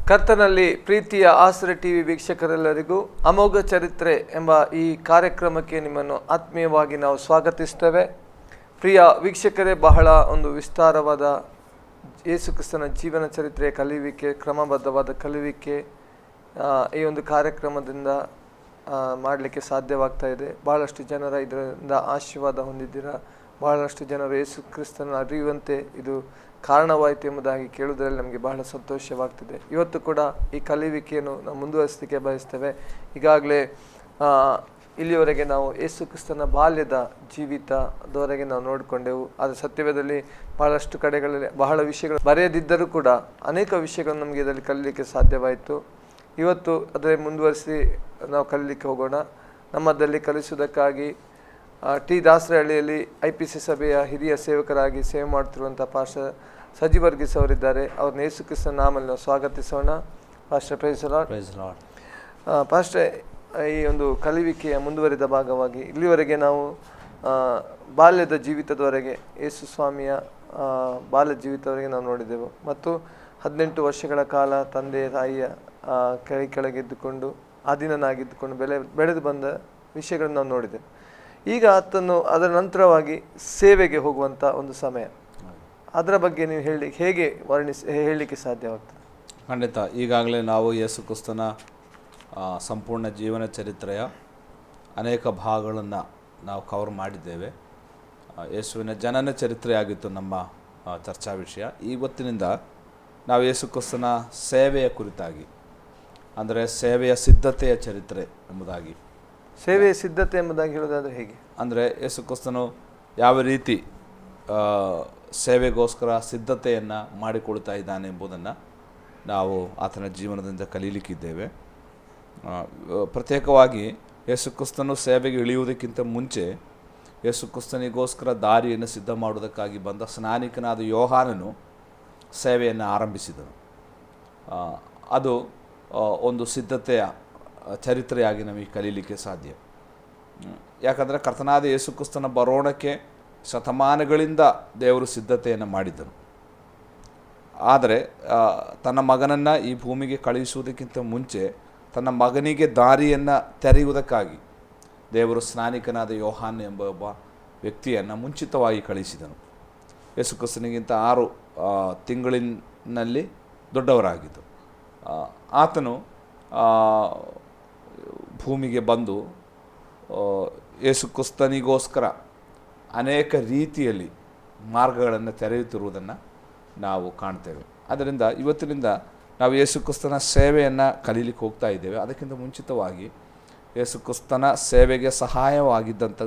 ಕರ್ತನಲ್ಲಿ ಪ್ರೀತಿಯ ಆಸರೆ ಟಿವಿ ವೀಕ್ಷಕರೆಲ್ಲರಿಗೂ ಅಮೋಘ ಚರಿತ್ರೆ ಎಂಬ ಈ ಕಾರ್ಯಕ್ರಮಕ್ಕೆ ನಿಮ್ಮನ್ನು ಆತ್ಮೀಯವಾಗಿ ನಾವು ಸ್ವಾಗತಿಸ್ತೇವೆ. ಪ್ರಿಯ ವೀಕ್ಷಕರೇ, ಬಹಳ ಒಂದು ವಿಸ್ತಾರವಾದ ಯೇಸು ಕ್ರಿಸ್ತನ ಜೀವನ ಚರಿತ್ರೆಯ ಕಲಿಯುವಿಕೆ, ಕ್ರಮಬದ್ಧವಾದ ಕಲಿಯುವಿಕೆ ಈ ಒಂದು ಕಾರ್ಯಕ್ರಮದಿಂದ ಮಾಡಲಿಕ್ಕೆ ಸಾಧ್ಯವಾಗ್ತಾ ಇದೆ. ಬಹಳಷ್ಟು ಜನರ ಇದರಿಂದ ಆಶೀರ್ವಾದ ಹೊಂದಿದ್ದೀರಾ. ಬಹಳಷ್ಟು ಜನರು ಯೇಸು ಕ್ರಿಸ್ತನ ಅರಿಯುವಂತೆ ಇದು ಕಾರಣವಾಯಿತು ಎಂಬುದಾಗಿ ಕೇಳುವುದರಲ್ಲಿ ನಮಗೆ ಬಹಳ ಸಂತೋಷವಾಗ್ತಿದೆ. ಇವತ್ತು ಕೂಡ ಈ ಕಲಿಯುವಿಕೆಯನ್ನು ನಾವು ಮುಂದುವರಿಸಲಿಕ್ಕೆ ಬಯಸ್ತೇವೆ. ಈಗಾಗಲೇ ಇಲ್ಲಿಯವರೆಗೆ ನಾವು ಯೇಸು ಕ್ರಿಸ್ತನ ಬಾಲ್ಯದ ಜೀವಿತದವರೆಗೆ ನಾವು ನೋಡಿಕೊಂಡೆವು. ಆದರೆ ಸತ್ಯವೇದದಲ್ಲಿ ಬಹಳಷ್ಟು ಕಡೆಗಳಲ್ಲಿ ಬಹಳ ವಿಷಯಗಳು ಬರೆಯದಿದ್ದರೂ ಕೂಡ ಅನೇಕ ವಿಷಯಗಳು ನಮಗೆ ಇದರಲ್ಲಿ ಕಲಿಯಲಿಕ್ಕೆ ಸಾಧ್ಯವಾಯಿತು. ಇವತ್ತು ಅದರ ಮುಂದುವರಿಸಿ ನಾವು ಕಲಿಯಲಿಕ್ಕೆ ಹೋಗೋಣ. ನಮ್ಮದಲ್ಲಿ ಕಲಿಸುವುದಕ್ಕಾಗಿ ಟಿ ದಾಸರಹಳ್ಳಿಯಲ್ಲಿ IPC ಸಭೆಯ ಹಿರಿಯ ಸೇವಕರಾಗಿ ಸೇವೆ ಮಾಡ್ತಿರುವಂಥ ಪಾಸ್ಟರ್ ಸಜಿ ವರ್ಗೀಸ್ ಅವರಿದ್ದಾರೆ. ಅವ್ರನ್ನ ಯೇಸು ಕ್ರಿಸ್ತನ ನಾಮದಲ್ಲಿ ನಾವು ಸ್ವಾಗತಿಸೋಣ. Pastor praise lord. ಪಾಸ್ಟರ್, ಈ ಒಂದು ಕಲಿಯುವಿಕೆಯ ಮುಂದುವರಿದ ಭಾಗವಾಗಿ ಇಲ್ಲಿವರೆಗೆ ನಾವು ಬಾಲ್ಯದ ಜೀವಿತದವರೆಗೆ ಯೇಸು ಸ್ವಾಮಿಯ ಬಾಲ್ಯ ಜೀವಿತದವರೆಗೆ ನಾವು ನೋಡಿದೆವು. ಮತ್ತು 18 ವರ್ಷಗಳ ಕಾಲ ತಂದೆ ತಾಯಿಯ ಕೆಳಗಿದ್ದುಕೊಂಡು ಅಧೀನನಾಗಿದ್ದುಕೊಂಡು ಬೆಳೆದು ಬಂದ ವಿಷಯಗಳನ್ನು ನಾವು ನೋಡಿದೆವು. ಈಗ ಆತನು ಅದರ ನಂತರವಾಗಿ ಸೇವೆಗೆ ಹೋಗುವಂಥ ಒಂದು ಸಮಯ, ಅದರ ಬಗ್ಗೆ ನೀವು ಹೇಗೆ ಹೇಳಲಿಕ್ಕೆ ಸಾಧ್ಯವಾಗ್ತದೆ? ಖಂಡಿತ. ಈಗಾಗಲೇ ನಾವು ಯೇಸು ಕ್ರಿಸ್ತನ ಸಂಪೂರ್ಣ ಜೀವನ ಚರಿತ್ರೆಯ ಅನೇಕ ಭಾಗಗಳನ್ನು ನಾವು ಕವರ್ ಮಾಡಿದ್ದೇವೆ. ಯೇಸುವಿನ ಜನನ ಚರಿತ್ರೆಯಾಗಿತ್ತು ನಮ್ಮ ಚರ್ಚಾ ವಿಷಯ. ಇವತ್ತಿನಿಂದ ನಾವು ಯೇಸು ಕ್ರಿಸ್ತನ ಸೇವೆಯ ಕುರಿತಾಗಿ, ಅಂದರೆ ಸೇವೆಯ ಸಿದ್ಧತೆಯ ಚರಿತ್ರೆ ಎಂಬುದಾಗಿ. ಸೇವೆಯ ಸಿದ್ಧತೆ ಎಂಬುದಾಗಿ ಹೇಳೋದಾದರೆ ಹೇಗೆ? ಅಂದರೆ ಯೇಸು ಕ್ರಿಸ್ತನು ಯಾವ ರೀತಿ ಸೇವೆಗೋಸ್ಕರ ಸಿದ್ಧತೆಯನ್ನು ಮಾಡಿಕೊಳ್ತಾ ಇದ್ದಾನೆ ಎಂಬುದನ್ನು ನಾವು ಆತನ ಜೀವನದಿಂದ ಕಲೀಲಿಕ್ಕಿದ್ದೇವೆ. ಪ್ರತ್ಯೇಕವಾಗಿ ಯೇಸು ಕ್ರಿಸ್ತನು ಸೇವೆಗೆ ಇಳಿಯುವುದಕ್ಕಿಂತ ಮುಂಚೆ ಯೇಸು ಕ್ರಿಸ್ತನಿಗೋಸ್ಕರ ದಾರಿಯನ್ನು ಸಿದ್ಧ ಮಾಡುವುದಕ್ಕಾಗಿ ಬಂದ ಸ್ನಾನಿಕನಾದ ಯೋಹಾನನು ಸೇವೆಯನ್ನು ಆರಂಭಿಸಿದನು. ಅದು ಒಂದು ಸಿದ್ಧತೆಯ ಚರಿತ್ರೆಯಾಗಿ ನಮಗೆ ಕಲೀಲಿಕ್ಕೆ ಸಾಧ್ಯ. ಯಾಕಂದರೆ ಕರ್ತನಾದ ಯೇಸು ಕ್ರಿಸ್ತನ ಬರೋಣಕ್ಕೆ ಶತಮಾನಗಳಿಂದ ದೇವರು ಸಿದ್ಧತೆಯನ್ನು ಮಾಡಿದ್ದನು. ಆದರೆ ತನ್ನ ಮಗನನ್ನು ಈ ಭೂಮಿಗೆ ಕಳುಹಿಸುವುದಕ್ಕಿಂತ ಮುಂಚೆ ತನ್ನ ಮಗನಿಗೆ ದಾರಿಯನ್ನು ತೆರೆಯುವುದಕ್ಕಾಗಿ ದೇವರು ಸ್ನಾನಿಕನಾದ ಯೋಹಾನ್ ಎಂಬ ಒಬ್ಬ ವ್ಯಕ್ತಿಯನ್ನು ಮುಂಚಿತವಾಗಿ ಕಳುಹಿಸಿದನು. ಯೇಸು ಕ್ರಿಸ್ತನಿಗಿಂತ 6 ತಿಂಗಳಿನಲ್ಲಿ ದೊಡ್ಡವರಾಗಿದ್ದು ಆತನು ಭೂಮಿಗೆ ಬಂದು ಯೇಸು ಕ್ರಿಸ್ತನಿಗೋಸ್ಕರ ಅನೇಕ ರೀತಿಯಲ್ಲಿ ಮಾರ್ಗಗಳನ್ನು ತೆರೆಯುತ್ತಿರುವುದನ್ನು ನಾವು ಕಾಣ್ತೇವೆ. ಆದ್ದರಿಂದ ಇವತ್ತಿನಿಂದ ನಾವು ಯೇಸು ಕ್ರಿಸ್ತನ ಸೇವೆಯನ್ನು ಕಲೀಲಿಕ್ಕೆ ಹೋಗ್ತಾ ಇದ್ದೇವೆ. ಅದಕ್ಕಿಂತ ಮುಂಚಿತವಾಗಿ ಯೇಸು ಕ್ರಿಸ್ತನ ಸೇವೆಗೆ ಸಹಾಯವಾಗಿದ್ದಂಥ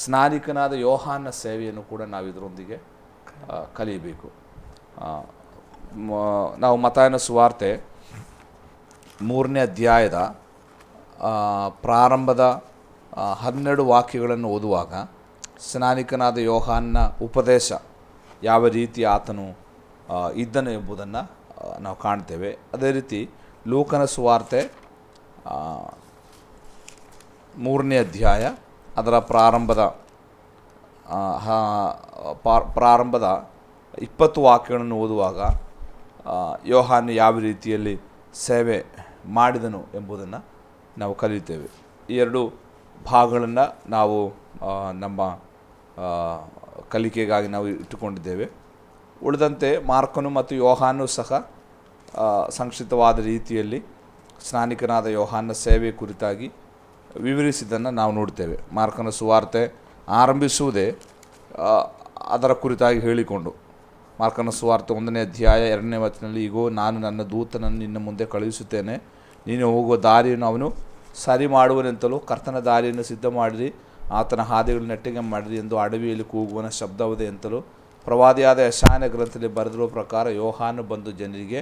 ಸ್ನಾನಿಕನಾದ ಯೋಹಾನ ಸೇವೆಯನ್ನು ಕೂಡ ನಾವು ಇದರೊಂದಿಗೆ ಕಲಿಯಬೇಕು. ನಾವು ಮತ್ತಾಯನ ಸುವಾರ್ತೆ 3ನೇ ಅಧ್ಯಾಯದ ಪ್ರಾರಂಭದ 12 ವಾಕ್ಯಗಳನ್ನು ಓದುವಾಗ ಸ್ನಾನಿಕನಾದ ಯೋಹಾನನ ಉಪದೇಶ ಯಾವ ರೀತಿ ಆತನು ಇದ್ದನು ಎಂಬುದನ್ನು ನಾವು ಕಾಣ್ತೇವೆ. ಅದೇ ರೀತಿ ಲೂಕನ ಸುವಾರ್ತೆ 3ನೇ ಅಧ್ಯಾಯ ಅದರ ಪ್ರಾರಂಭದ 20 ವಾಕ್ಯಗಳನ್ನು ಓದುವಾಗ ಯೋಹಾನ ಯಾವ ರೀತಿಯಲ್ಲಿ ಸೇವೆ ಮಾಡಿದನು ಎಂಬುದನ್ನು ನಾವು ಕಲಿಯುತ್ತೇವೆ. ಈ 2 ಭಾಗಗಳನ್ನು ನಾವು ನಮ್ಮ ಕಲಿಕೆಗಾಗಿ ನಾವು ಇಟ್ಟುಕೊಂಡಿದ್ದೇವೆ. ಉಳಿದಂತೆ ಮಾರ್ಕನು ಮತ್ತು ಯೋಹಾನು ಸಹ ಸಂಕ್ಷಿಪ್ತವಾದ ರೀತಿಯಲ್ಲಿ ಸ್ನಾನಿಕನಾದ ಯೋಹಾನ ಸೇವೆ ಕುರಿತಾಗಿ ವಿವರಿಸಿದ್ದನ್ನು ನಾವು ನೋಡ್ತೇವೆ. ಮಾರ್ಕನ ಸುವಾರ್ತೆ ಆರಂಭಿಸುವುದೇ ಅದರ ಕುರಿತಾಗಿ ಹೇಳಿಕೊಂಡು, ಮಾರ್ಕನ ಸುವಾರ್ತೆ 1ನೇ ಅಧ್ಯಾಯ 2ನೇ ವಚನದಲ್ಲಿ, ಈಗೋ ನಾನು ನನ್ನ ದೂತನನ್ನು ನಿನ್ನ ಮುಂದೆ ಕಳುಹಿಸುತ್ತೇನೆ, ನೀನು ಹೋಗುವ ದಾರಿಯನ್ನು ಅವನು ಸರಿ ಮಾಡುವನೆಂತಲೂ ಕರ್ತನ ದಾರಿಯನ್ನು ಸಿದ್ಧ ಮಾಡಿರಿ, ಆತನ ಹಾದಿಗಳನ್ನು ನೆಟ್ಟಿಗೆ ಮಾಡಿರಿ ಎಂದು ಅಡವಿಯಲ್ಲಿ ಕೂಗುವನ ಶಬ್ದವಿದೆ ಎಂತಲೂ ಪ್ರವಾದಿಯಾದ ಯೆಶಾಯನ ಗ್ರಂಥದಲ್ಲಿ ಬರೆದಿರುವ ಪ್ರಕಾರ ಯೋಹಾನು ಬಂದು ಜನರಿಗೆ,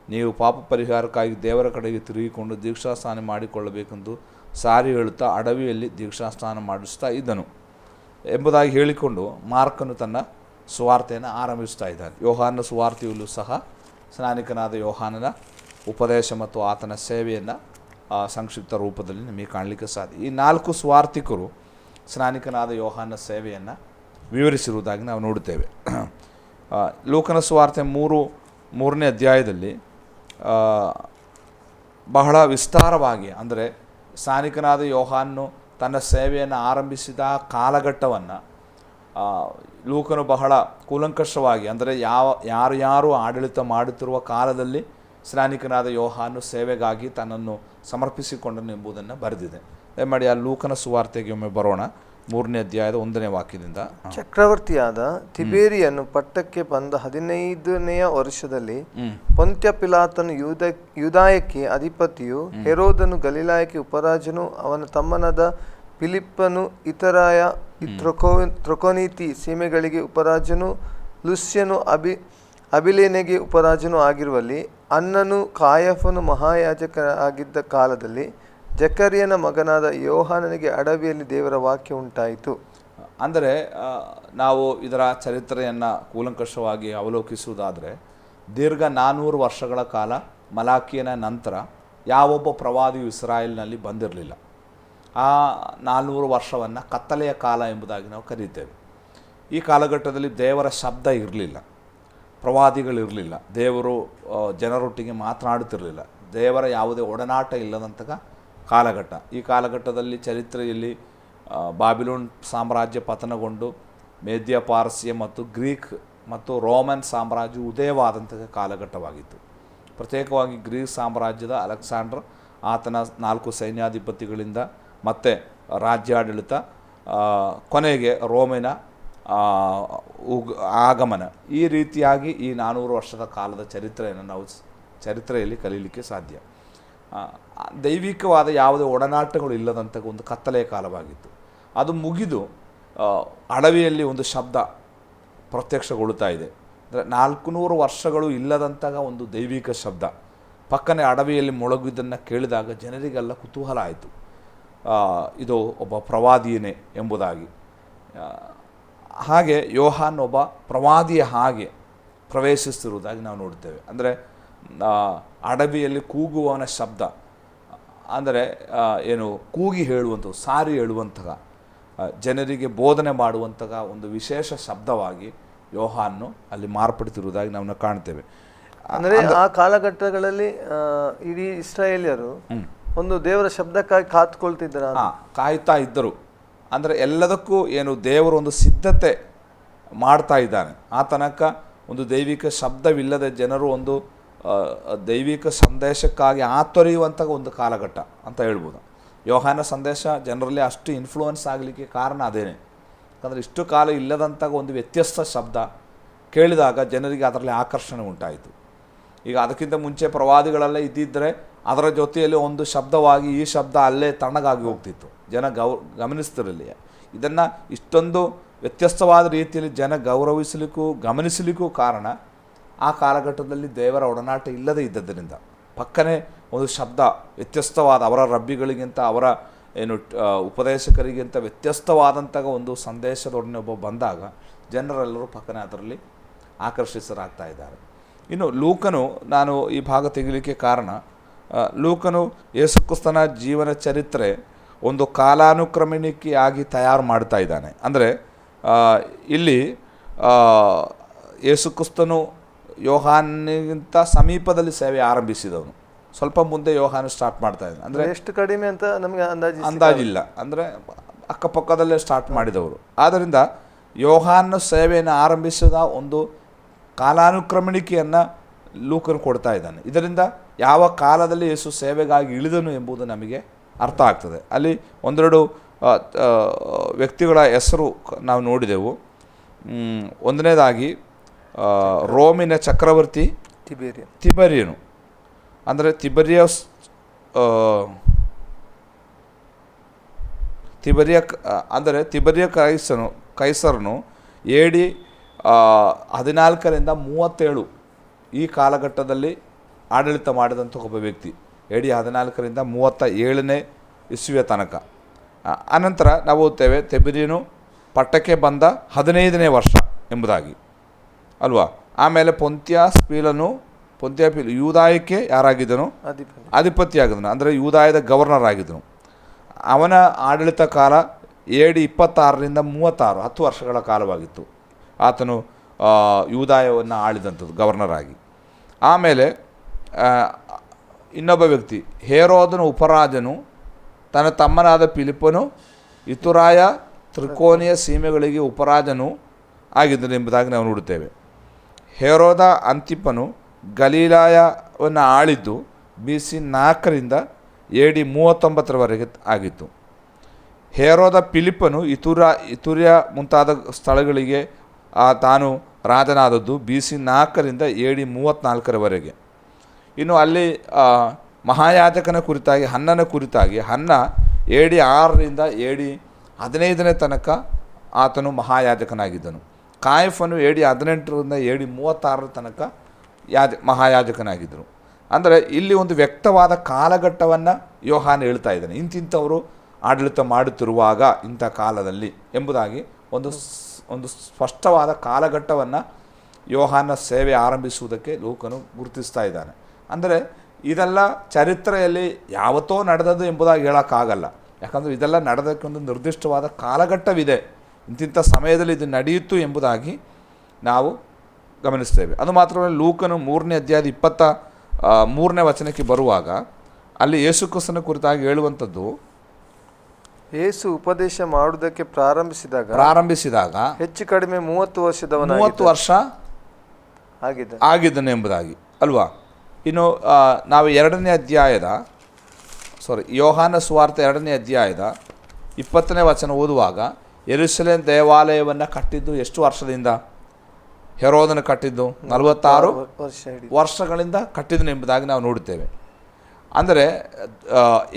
ನೀವು ಪಾಪ ಪರಿಹಾರಕ್ಕಾಗಿ ದೇವರ ಕಡೆಗೆ ತಿರುಗಿಕೊಂಡು ದೀಕ್ಷಾಸ್ನಾನ ಮಾಡಿಕೊಳ್ಳಬೇಕೆಂದು ಸಾರಿ ಹೇಳುತ್ತಾ ಅಡವಿಯಲ್ಲಿ ದೀಕ್ಷಾಸ್ನಾನ ಮಾಡಿಸ್ತಾ ಇದ್ದನು ಎಂಬುದಾಗಿ ಹೇಳಿಕೊಂಡು ಮಾರ್ಕನು ತನ್ನ ಸುವಾರ್ತೆಯನ್ನು ಆರಂಭಿಸ್ತಾ ಇದ್ದಾನೆ. ಯೋಹಾನನ ಸುವಾರ್ತೆಯಲ್ಲೂ ಸಹ ಸ್ನಾನಿಕನಾದ ಯೋಹಾನನ ಉಪದೇಶ ಮತ್ತು ಆತನ ಸೇವೆಯನ್ನು ಸಂಕ್ಷಿಪ್ತ ರೂಪದಲ್ಲಿ ನಮಗೆ ಕಾಣಲಿಕ್ಕೆ ಸಾಧ್ಯ. ಈ 4 ಸುವಾರ್ತಿಕರು ಸ್ನಾನಿಕನಾದ ಯೋಹಾನನ ಸೇವೆಯನ್ನು ವಿವರಿಸಿರುವುದಾಗಿ ನಾವು ನೋಡುತ್ತೇವೆ. ಲೂಕನ ಸುವಾರ್ತೆ 3ನೇ ಅಧ್ಯಾಯದಲ್ಲಿ ಬಹಳ ವಿಸ್ತಾರವಾಗಿ, ಅಂದರೆ ಸ್ನಾನಿಕನಾದ ಯೋಹಾನ್ನು ತನ್ನ ಸೇವೆಯನ್ನು ಆರಂಭಿಸಿದ ಕಾಲಘಟ್ಟವನ್ನು ಲೂಕನು ಬಹಳ ಕೂಲಂಕಷವಾಗಿ, ಅಂದರೆ ಯಾರು ಆಡಳಿತ ಮಾಡುತ್ತಿರುವ ಕಾಲದಲ್ಲಿ ಸ್ನಾನಿಕನಾದ ಯೋಹಾನು ಸೇವೆಗಾಗಿ ತನ್ನನ್ನು ಸಮರ್ಪಿಸಿಕೊಂಡನು ಎಂಬುದನ್ನು ಬರೆದಿದೆ. ದಯಮಾಡಿ ಆ ಲೂಕನ ಸುವಾರ್ತೆಗೆ ಒಮ್ಮೆ ಬರೋಣ, 3ನೇ ಅಧ್ಯಾಯದ 1ನೇ ವಾಕ್ಯದಿಂದ. ಚಕ್ರವರ್ತಿಯಾದ ತಿಬೇರಿಯನು ಪಟ್ಟಕ್ಕೆ ಬಂದ 15ನೆಯ ವರ್ಷದಲ್ಲಿ ಪೊಂತ್ಯ ಪಿಲಾತನು ಯೂದಾಯಕ್ಕೆ ಅಧಿಪತಿಯು, ಹೆರೋದನು ಗಲಿಲಾಯಕ್ಕೆ ಉಪರಾಜನು, ಅವನ ತಮ್ಮನಾದ ಫಿಲಿಪ್ಪನು ಇತರಾಯ ತ್ರಕೋನೀತಿ ಸೀಮೆಗಳಿಗೆ ಉಪರಾಜನು, ಲುಸ್ಯನು ಅಬಿಲೇನೆಗೆ ಉಪರಾಜನು ಆಗಿರುವಲ್ಲಿ, ಅನ್ನನು ಕಾಯಫನು ಮಹಾಯಾಜಕರಾಗಿದ್ದ ಕಾಲದಲ್ಲಿ ಜಕರಿಯನ ಮಗನಾದ ಯೋಹಾನನಿಗೆ ಅಡವಿಯಲ್ಲಿ ದೇವರ ವಾಕ್ಯ ಉಂಟಾಯಿತು. ಅಂದರೆ ನಾವು ಇದರ ಚರಿತ್ರೆಯನ್ನು ಕೂಲಂಕಷವಾಗಿ ಅವಲೋಕಿಸುವುದಾದರೆ, ದೀರ್ಘ 400 ವರ್ಷಗಳ ಕಾಲ ಮಲಾಕಿಯನ ನಂತರ ಯಾವೊಬ್ಬ ಪ್ರವಾದಿಯು ಇಸ್ರಾಯೇಲ್ನಲ್ಲಿ ಬಂದಿರಲಿಲ್ಲ. ಆ 400 ವರ್ಷವನ್ನು ಕತ್ತಲೆಯ ಕಾಲ ಎಂಬುದಾಗಿ ನಾವು ಕರೀತೇವೆ. ಈ ಕಾಲಘಟ್ಟದಲ್ಲಿ ದೇವರ ಶಬ್ದ ಇರಲಿಲ್ಲ, ಪ್ರವಾದಿಗಳಿರಲಿಲ್ಲ, ದೇವರು ಜನರೊಟ್ಟಿಗೆ ಮಾತನಾಡುತ್ತಿರಲಿಲ್ಲ, ದೇವರ ಯಾವುದೇ ಒಡನಾಟ ಇಲ್ಲದಂತಹ ಕಾಲಘಟ್ಟ. ಈ ಕಾಲಘಟ್ಟದಲ್ಲಿ ಚರಿತ್ರೆಯಲ್ಲಿ ಬಾಬಿಲೋನ್ ಸಾಮ್ರಾಜ್ಯ ಪತನಗೊಂಡು ಮೇದ್ಯ ಪಾರಸ್ಯ ಮತ್ತು ಗ್ರೀಕ್ ಮತ್ತು ರೋಮನ್ ಸಾಮ್ರಾಜ್ಯ ಉದಯವಾದಂತಹ ಕಾಲಘಟ್ಟವಾಗಿತ್ತು. ಪ್ರತ್ಯೇಕವಾಗಿ ಗ್ರೀಕ್ ಸಾಮ್ರಾಜ್ಯದ ಅಲೆಕ್ಸಾಂಡರ್, ಆತನ 4 ಸೈನ್ಯಾಧಿಪತಿಗಳಿಂದ ಮತ್ತು ರಾಜ್ಯಾಡಳಿತ, ಕೊನೆಗೆ ರೋಮಿನ ಆಗಮನ, ಈ ರೀತಿಯಾಗಿ ಈ 400 ವರ್ಷದ ಕಾಲದ ಚರಿತ್ರೆಯನ್ನು ನಾವು ಚರಿತ್ರೆಯಲ್ಲಿ ಕಲೀಲಿಕ್ಕೆ ಸಾಧ್ಯ. ದೈವಿಕವಾದ ಯಾವುದೇ ಒಡನಾಟಗಳು ಇಲ್ಲದಂಥ ಒಂದು ಕತ್ತಲೆಯ ಕಾಲವಾಗಿತ್ತು. ಅದು ಮುಗಿದು ಅಡವಿಯಲ್ಲಿ ಒಂದು ಶಬ್ದ ಪ್ರತ್ಯಕ್ಷಗೊಳ್ಳುತ್ತಾ ಇದೆ. ಅಂದರೆ 400 ವರ್ಷಗಳು ಇಲ್ಲದಂತಹ ಒಂದು ದೈವಿಕ ಶಬ್ದ ಪಕ್ಕನೆ ಅಡವಿಯಲ್ಲಿ ಮೊಳಗಿದ್ದನ್ನು ಕೇಳಿದಾಗ ಜನರಿಗೆಲ್ಲ ಕುತೂಹಲ ಆಯಿತು, ಇದು ಒಬ್ಬ ಪ್ರವಾದಿಯೇ ಎಂಬುದಾಗಿ. ಹಾಗೆ ಯೋಹಾನ್ ಒಬ್ಬ ಪ್ರವಾದಿಯ ಹಾಗೆ ಪ್ರವೇಶಿಸ್ತಿರುವುದಾಗಿ ನಾವು ನೋಡ್ತೇವೆ. ಅಂದರೆ ಅಡವಿಯಲ್ಲಿ ಕೂಗುವವನ ಶಬ್ದ, ಅಂದರೆ ಏನು ಕೂಗಿ ಹೇಳುವಂಥದ್ದು, ಸಾರಿ ಹೇಳುವಂತಹ, ಜನರಿಗೆ ಬೋಧನೆ ಮಾಡುವಂತಹ ಒಂದು ವಿಶೇಷ ಶಬ್ದವಾಗಿ ಯೋಹಾನ್ನು ಅಲ್ಲಿ ಮಾರ್ಪಡ್ತಿರುವುದಾಗಿ ನಾವು ಕಾಣ್ತೇವೆ. ಅಂದರೆ ಆ ಕಾಲಘಟ್ಟಗಳಲ್ಲಿ ಇಡೀ ಇಸ್ರಾಯೇಲ್ಯರು ಒಂದು ದೇವರ ಶಬ್ದಕ್ಕಾಗಿ ಕಾಯ್ತಾ ಇದ್ದರು. ಅಂದರೆ ಎಲ್ಲದಕ್ಕೂ ಏನು ದೇವರು ಒಂದು ಸಿದ್ಧತೆ ಮಾಡ್ತಾ ಇದ್ದಾನೆ. ಆ ತನಕ ಒಂದು ದೈವಿಕ ಶಬ್ದವಿಲ್ಲದೆ ಜನರು ಒಂದು ದೈವಿಕ ಸಂದೇಶಕ್ಕಾಗಿ ಆತೊರೆಯುವಂಥ ಒಂದು ಕಾಲಘಟ್ಟ ಅಂತ ಹೇಳ್ಬೋದು. ಯೋಹಾನ ಸಂದೇಶ ಜನರಲ್ಲಿ ಅಷ್ಟು ಇನ್ಫ್ಲೂಯೆನ್ಸ್ ಆಗಲಿಕ್ಕೆ ಕಾರಣ ಅದೇನೆ. ಯಾಕಂದರೆ ಇಷ್ಟು ಕಾಲ ಇಲ್ಲದಂಥ ಒಂದು ವ್ಯತ್ಯಸ್ತ ಶಬ್ದ ಕೇಳಿದಾಗ ಜನರಿಗೆ ಅದರಲ್ಲಿ ಆಕರ್ಷಣೆ ಉಂಟಾಯಿತು. ಈಗ ಅದಕ್ಕಿಂತ ಮುಂಚೆ ಪ್ರವಾದಿಗಳೆಲ್ಲ ಇದ್ದಿದ್ದರೆ ಅದರ ಜೊತೆಯಲ್ಲಿ ಒಂದು ಶಬ್ದವಾಗಿ ಈ ಶಬ್ದ ಅಲ್ಲೇ ತಣ್ಣಗಾಗಿ ಹೋಗ್ತಿತ್ತು, ಜನ ಗಮನಿಸ್ತಿರಲಿಲ್ಲ. ಇದನ್ನು ಇಷ್ಟೊಂದು ವ್ಯತ್ಯಸ್ತವಾದ ರೀತಿಯಲ್ಲಿ ಜನ ಗೌರವಿಸಲಿಕ್ಕೂ ಗಮನಿಸಲಿಕ್ಕೂ ಕಾರಣ ಆ ಕಾಲಘಟ್ಟದಲ್ಲಿ ದೇವರ ಒಡನಾಟ ಇಲ್ಲದೇ ಇದ್ದದರಿಂದ. ಪಕ್ಕನೆ ಒಂದು ಶಬ್ದ ವ್ಯತ್ಯಸ್ತವಾದ, ಅವರ ರಬ್ಬಿಗಳಿಗಿಂತ ಅವರ ಏನು ಉಪದೇಶಕರಿಗಿಂತ ವ್ಯತ್ಯಸ್ತವಾದಂತಹ ಒಂದು ಸಂದೇಶದೊಡನೆ ಒಬ್ಬ ಬಂದಾಗ ಜನರೆಲ್ಲರೂ ಪಕ್ಕನೆ ಅದರಲ್ಲಿ ಆಕರ್ಷಿತರಾಗ್ತಾ ಇದ್ದಾರೆ. ಇನ್ನು ಲೂಕನು, ನಾನು ಈ ಭಾಗ ತೆಗಿಲಿಕ್ಕೆ ಕಾರಣ, ಲೂಕನು ಯೇಸುಕ್ರಿಸ್ತನ ಜೀವನ ಚರಿತ್ರೆ ಒಂದು ಕಾಲಾನುಕ್ರಮಣಿಕೆಯಾಗಿ ತಯಾರು ಮಾಡ್ತಾ ಇದ್ದಾನೆ. ಅಂದರೆ ಇಲ್ಲಿ ಯೇಸುಕ್ರಿಸ್ತನು ಯೋಹಾನಿಗಿಂತ ಸಮೀಪದಲ್ಲಿ ಸೇವೆ ಆರಂಭಿಸಿದವನು. ಸ್ವಲ್ಪ ಮುಂದೆ ಯೋಹಾನು ಸ್ಟಾರ್ಟ್ ಮಾಡ್ತಾ ಇದ್ದಾನೆ. ಅಂದರೆ ಎಷ್ಟು ಕಡಿಮೆ ಅಂತ ನಮಗೆ ಅಂದಾಜಿಲ್ಲ, ಅಂದರೆ ಅಕ್ಕಪಕ್ಕದಲ್ಲೇ ಸ್ಟಾರ್ಟ್ ಮಾಡಿದವರು. ಆದ್ದರಿಂದ ಯೋಹಾನ ಸೇವೆಯನ್ನು ಆರಂಭಿಸಿದ ಒಂದು ಕಾಲಾನುಕ್ರಮಣಿಕೆಯನ್ನು ಲೂಕನು ಕೊಡ್ತಾ ಇದ್ದಾನೆ. ಇದರಿಂದ ಯಾವ ಕಾಲದಲ್ಲಿ ಯೇಸು ಸೇವೆಗಾಗಿ ಇಳಿದನು ಎಂಬುದು ನಮಗೆ ಅರ್ಥ ಆಗ್ತದೆ. ಅಲ್ಲಿ ಒಂದೆರಡು ವ್ಯಕ್ತಿಗಳ ಹೆಸರು ನಾವು ನೋಡಿದೆವು. ಒಂದನೇದಾಗಿ ರೋಮಿನ ಚಕ್ರವರ್ತಿ ತಿಬೆರಿಯನು, ಅಂದರೆ ತಿಬೆರಿಯ ಕೈಸರನು AD 14ರಿಂದ 37 ಈ ಕಾಲಘಟ್ಟದಲ್ಲಿ ಆಡಳಿತ ಮಾಡಿದಂಥ ಒಬ್ಬ ವ್ಯಕ್ತಿ. AD 14ರಿಂದ 37ನೇ ಇಸ್ವಿಯ ತನಕ. ಅನಂತರ ನಾವು ಓದ್ತೇವೆ ತಿಬೆರಿಯನು ಪಟ್ಟಕ್ಕೆ ಬಂದ 15ನೇ ವರ್ಷ ಎಂಬುದಾಗಿ ಅಲ್ವಾ. ಆಮೇಲೆ ಪೊಂತ್ಯ ಪೀಲ ಯೂದಾಯಕ್ಕೆ ಯಾರಾಗಿದ್ದನು? ಅಧಿಪತಿಯಾಗಿದ್ದನು, ಅಂದರೆ ಯೂದಾಯದ ಗವರ್ನರ್ ಆಗಿದ್ದನು. ಅವನ ಆಡಳಿತ ಕಾಲ AD 26ರಿಂದ 36, 10 ವರ್ಷಗಳ ಕಾಲವಾಗಿತ್ತು. ಆತನು ಯೂದಾಯವನ್ನು ಆಳಿದಂಥದ್ದು ಗವರ್ನರ್ ಆಗಿ. ಆಮೇಲೆ ಇನ್ನೊಬ್ಬ ವ್ಯಕ್ತಿ ಹೇರೋದನ ಉಪರಾಜನು ತನ್ನ ತಮ್ಮನಾದ ಫಿಲಿಪ್ಪನು ಇತುರಾಯ ತ್ರಿಕೋನಿಯ ಸೀಮೆಗಳಿಗೆ ಉಪರಾಜನು ಆಗಿದ್ದನು ಎಂಬುದಾಗಿ ನಾವು ನೋಡುತ್ತೇವೆ. ಹೇರೋದ ಅಂತಿಪನು ಗಲೀಲಾಯವನ್ನು ಆಳಿದ್ದು BC 4ರಿಂದ AD 39ರವರೆಗೆ ಆಗಿತ್ತು. ಹೇರೋದ ಫಿಲಿಪ್ಪನು ಇತುರ್ಯ ಮುಂತಾದ ಸ್ಥಳಗಳಿಗೆ ತಾನು ರಾಜನಾದದ್ದು BC 4ರಿಂದ AD 34ರವರೆಗೆ. ಇನ್ನು ಅಲ್ಲಿ ಮಹಾಯಾಜಕನ ಕುರಿತಾಗಿ ಹನ್ನನ ಕುರಿತಾಗಿ ಹನ್ನ AD 6ರಿಂದ AD 15ನೇ ತನಕ ಆತನು ಮಹಾಯಾಜಕನಾಗಿದ್ದನು. ಕಾಯಫನು AD 18ರಿಂದ AD 36ರ ತನಕ ಮಹಾಯಾಜಕನಾಗಿದ್ದರು. ಅಂದರೆ ಇಲ್ಲಿ ಒಂದು ವ್ಯಕ್ತವಾದ ಕಾಲಘಟ್ಟವನ್ನು ಯೋಹಾನ ಹೇಳ್ತಾ ಇದ್ದಾನೆ. ಇಂತಿಂಥವರು ಆಡಳಿತ ಮಾಡುತ್ತಿರುವಾಗ ಇಂಥ ಕಾಲದಲ್ಲಿ ಎಂಬುದಾಗಿ ಒಂದು ಸ್ಪಷ್ಟವಾದ ಕಾಲಘಟ್ಟವನ್ನು ಯೋಹಾನ ಸೇವೆ ಆರಂಭಿಸುವುದಕ್ಕೆ ಲೂಕನು ಗುರುತಿಸ್ತಾ ಇದ್ದಾನೆ. ಅಂದರೆ ಇದೆಲ್ಲ ಚರಿತ್ರೆಯಲ್ಲಿ ಯಾವತ್ತೋ ನಡೆದದ್ದು ಎಂಬುದಾಗಿ ಹೇಳೋಕ್ಕಾಗಲ್ಲ. ಯಾಕಂದರೆ ಇದೆಲ್ಲ ನಡೆದಕ್ಕೆ ಒಂದು ನಿರ್ದಿಷ್ಟವಾದ ಕಾಲಘಟ್ಟವಿದೆ, ಇಂತಿಂಥ ಸಮಯದಲ್ಲಿ ಇದು ನಡೆಯಿತು ಎಂಬುದಾಗಿ ನಾವು ಗಮನಿಸ್ತೇವೆ. ಅದು ಮಾತ್ರವಲ್ಲ, ಲೂಕನು 3ನೇ ಅಧ್ಯಾಯದ 23ನೇ ವಚನಕ್ಕೆ ಬರುವಾಗ ಅಲ್ಲಿ ಯೇಸು ಕ್ರಿಸ್ತನ ಕುರಿತಾಗಿ ಹೇಳುವಂಥದ್ದು, ಯೇಸು ಉಪದೇಶ ಮಾಡುವುದಕ್ಕೆ ಪ್ರಾರಂಭಿಸಿದಾಗ ಹೆಚ್ಚು ಕಡಿಮೆ 30 ವರ್ಷ ಆಗಿದ್ದನು ಎಂಬುದಾಗಿ ಅಲ್ವಾ. ಇನ್ನು ನಾವು ಯೋಹಾನ ಸುವಾರ್ತೆ 2ನೇ ಅಧ್ಯಾಯದ 20ನೇ ವಚನ ಓದುವಾಗ ಯೆರೂಸಲೇಮ್ ದೇವಾಲಯವನ್ನು ಕಟ್ಟಿದ್ದು ಎಷ್ಟು ವರ್ಷದಿಂದ? ಹೆರೋದನ ಕಟ್ಟಿದ್ದು 46 ವರ್ಷಗಳಿಂದ ಕಟ್ಟಿದನು ಎಂಬುದಾಗಿ ನಾವು ನೋಡುತ್ತೇವೆ. ಅಂದರೆ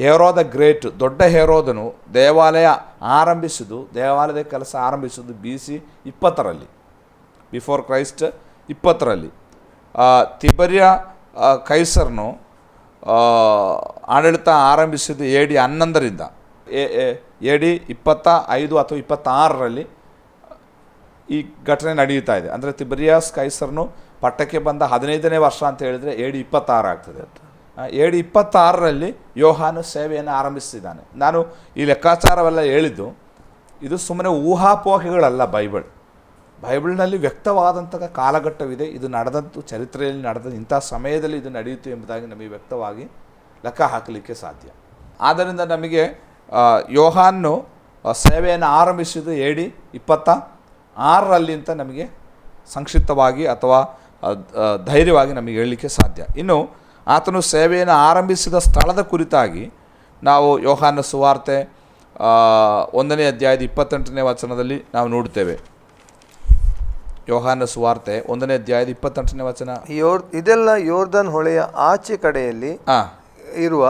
ಹೆರೋದ ಗ್ರೇಟ್, ದೊಡ್ಡ ಹೆರೋದನು ದೇವಾಲಯದ ಕೆಲಸ ಆರಂಭಿಸಿದ್ದು BC 20ರಲ್ಲಿ, ಬಿಫೋರ್ ಕ್ರೈಸ್ಟ್ 20ರಲ್ಲಿ. ತಿಬರ್ಯ ಕೈಸರ್ನು ಆಡಳಿತ ಆರಂಭಿಸಿದ್ದು AD 11ರಿಂದ AD 25 ಅಥವಾ 26ರಲ್ಲಿ ಈ ಘಟನೆ ನಡೆಯುತ್ತಾ ಇದೆ. ಅಂದರೆ ತಿಬರಿಯಾಸ್ ಕೈಸರ್ನು ಪಟ್ಟಕ್ಕೆ ಬಂದ 15ನೇ ವರ್ಷ ಅಂತ ಹೇಳಿದರೆ AD 26 ಆಗ್ತದೆ. AD 26ರಲ್ಲಿ ಯೋಹಾನು ಸೇವೆಯನ್ನು ಆರಂಭಿಸಿದ್ದಾನೆ. ನಾನು ಈ ಲೆಕ್ಕಾಚಾರವೆಲ್ಲ ಹೇಳಿದ್ದು ಇದು ಸುಮ್ಮನೆ ಊಹಾಪೋಹೆಗಳಲ್ಲ. ಬೈಬಲ್ನಲ್ಲಿ ವ್ಯಕ್ತವಾದಂತಹ ಕಾಲಘಟ್ಟವಿದೆ. ಇದು ನಡೆದದ್ದು ಚರಿತ್ರೆಯಲ್ಲಿ ನಡೆದ ಇಂಥ ಸಮಯದಲ್ಲಿ ಇದು ನಡೆಯಿತು ಎಂಬುದಾಗಿ ನಮಗೆ ವ್ಯಕ್ತವಾಗಿ ಲೆಕ್ಕ ಹಾಕಲಿಕ್ಕೆ ಸಾಧ್ಯ. ಆದ್ದರಿಂದ ನಮಗೆ ಯೋಹಾನು ಸೇವೆಯನ್ನು ಆರಂಭಿಸಿದ್ದು AD 26ರಲ್ಲಿ ಅಂತ ನಮಗೆ ಸಂಕ್ಷಿಪ್ತವಾಗಿ ಅಥವಾ ಧೈರ್ಯವಾಗಿ ನಮಗೆ ಹೇಳಲಿಕ್ಕೆ ಸಾಧ್ಯ. ಇನ್ನು ಆತನು ಸೇವೆಯನ್ನು ಆರಂಭಿಸಿದ ಸ್ಥಳದ ಕುರಿತಾಗಿ ನಾವು ಯೋಹಾನ ಸುವಾರ್ತೆ 1ನೇ ಅಧ್ಯಾಯದ 28ನೇ ವಚನದಲ್ಲಿ ನಾವು ನೋಡುತ್ತೇವೆ. ಯೋಹಾನ ಸುವಾರ್ತೆ 1ನೇ ಅಧ್ಯಾಯದ 28ನೇ ವಚನ, ಇದೆಲ್ಲ ಯೋರ್ದನ್ ಹೊಳೆಯ ಆಚೆ ಕಡೆಯಲ್ಲಿ ಇರುವ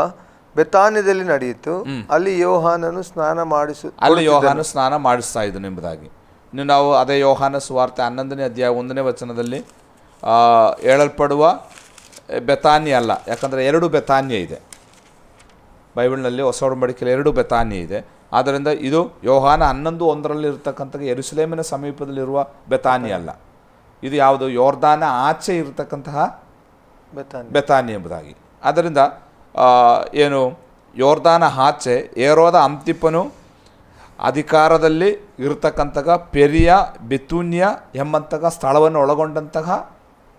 ಬೆತಾನ್ಯದಲ್ಲಿ ನಡೆಯಿತು. ಅಲ್ಲಿ ಯೋಹಾನನು ಸ್ನಾನ ಮಾಡಿಸ್ತಾ ಇದ್ದನು ಎಂಬುದಾಗಿ. ಇನ್ನು ನಾವು ಅದೇ ಯೋಹಾನ ಸುವಾರ್ತೆ 11ನೇ ಅಧ್ಯಾಯ 1ನೇ ವಚನದಲ್ಲಿ ಹೇಳಲ್ಪಡುವ ಬೆತಾನ್ಯ ಅಲ್ಲ, ಯಾಕಂದರೆ 2 ಬೆತಾನ್ಯ ಇದೆ ಬೈಬಲ್ನಲ್ಲಿ. ಹೊಸ ಒಡಂಬಡಿಕೆಯಲ್ಲಿ 2 ಬೆತಾನ್ಯ ಇದೆ. ಆದ್ದರಿಂದ ಇದು ಯೋಹಾನ 11:1ರಲ್ಲಿ ಇರತಕ್ಕಂಥ ಯೆರೂಸಲೇಮಿನ ಸಮೀಪದಲ್ಲಿರುವ ಬೆತಾನ್ಯ ಅಲ್ಲ. ಇದು ಯಾವುದು? ಯೋರ್ದಾನ ಆಚೆ ಇರತಕ್ಕಂತಹ ಬೆತಾನ್ಯ ಎಂಬುದಾಗಿ. ಆದ್ದರಿಂದ ಯೋರ್ದಾನ ಆಚೆ ಹೇರೋದ ಅಂತಿಪನು ಅಧಿಕಾರದಲ್ಲಿ ಇರತಕ್ಕಂತಹ ಪೆರಿಯ ಬೆತೂನ್ಯ ಎಂಬಂತಹ ಸ್ಥಳವನ್ನು ಒಳಗೊಂಡಂತಹ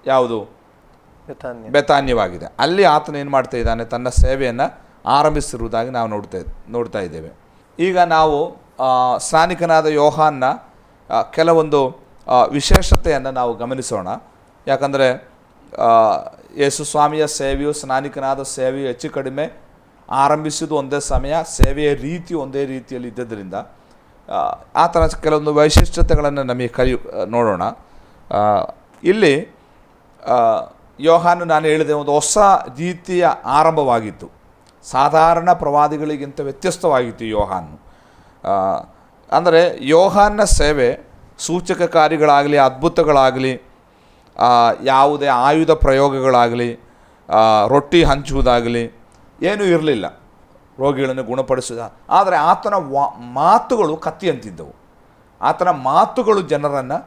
ಯಾವುದು? ಬೆತಾನ್ಯವಾಗಿದೆ. ಅಲ್ಲಿ ಆತನು ಏನು ಮಾಡ್ತಾ ಇದ್ದಾನೆ? ತನ್ನ ಸೇವೆಯನ್ನು ಆರಂಭಿಸಿರುವುದಾಗಿ ನಾವು ನೋಡ್ತಾ ಇದ್ದೇವೆ. ಈಗ ನಾವು ಸ್ನಾನಿಕನಾದ ಯೋಹಾನ್ನ ಕೆಲವೊಂದು ವಿಶೇಷತೆಯನ್ನು ನಾವು ಗಮನಿಸೋಣ. ಯಾಕಂದರೆ ಯೇಸು ಸ್ವಾಮಿಯ ಸೇವೆಯು, ಸ್ನಾನಿಕನಾದ ಸೇವೆಯು ಹೆಚ್ಚು ಕಡಿಮೆ ಆರಂಭಿಸಿದ್ದು ಒಂದೇ ಸಮಯ, ಸೇವೆಯ ರೀತಿ ಒಂದೇ ರೀತಿಯಲ್ಲಿ ಇದ್ದದರಿಂದ ಆತನ ಕೆಲವೊಂದು ವೈಶಿಷ್ಟ್ಯತೆಗಳನ್ನು ನಮಗೆ ನೋಡೋಣ. ಇಲ್ಲಿ ಯೋಹಾನು ನಾನು ಹೇಳಿದೆ ಒಂದು ಹೊಸ ರೀತಿಯ ಆರಂಭವಾಗಿತ್ತು. ಸಾಧಾರಣ ಪ್ರವಾದಿಗಳಿಗಿಂತ ವ್ಯತ್ಯಸ್ತವಾಗಿತ್ತು ಯೋಹಾನು. ಅಂದರೆ ಯೋಹಾನ್ನ ಸೇವೆ ಸೂಚಕ ಕಾರ್ಯಗಳಾಗಲಿ, ಅದ್ಭುತಗಳಾಗಲಿ, ಯಾವುದೇ ಆಯುಧ ಪ್ರಯೋಗಗಳಾಗಲಿ, ರೊಟ್ಟಿ ಹಂಚುವುದಾಗಲಿ ಏನೂ ಇರಲಿಲ್ಲ, ರೋಗಿಗಳನ್ನು ಗುಣಪಡಿಸುವ. ಆದರೆ ಆತನ ಮಾತುಗಳು ಕತ್ತಿಯಂತಿದ್ದವು. ಆತನ ಮಾತುಗಳು ಜನರನ್ನು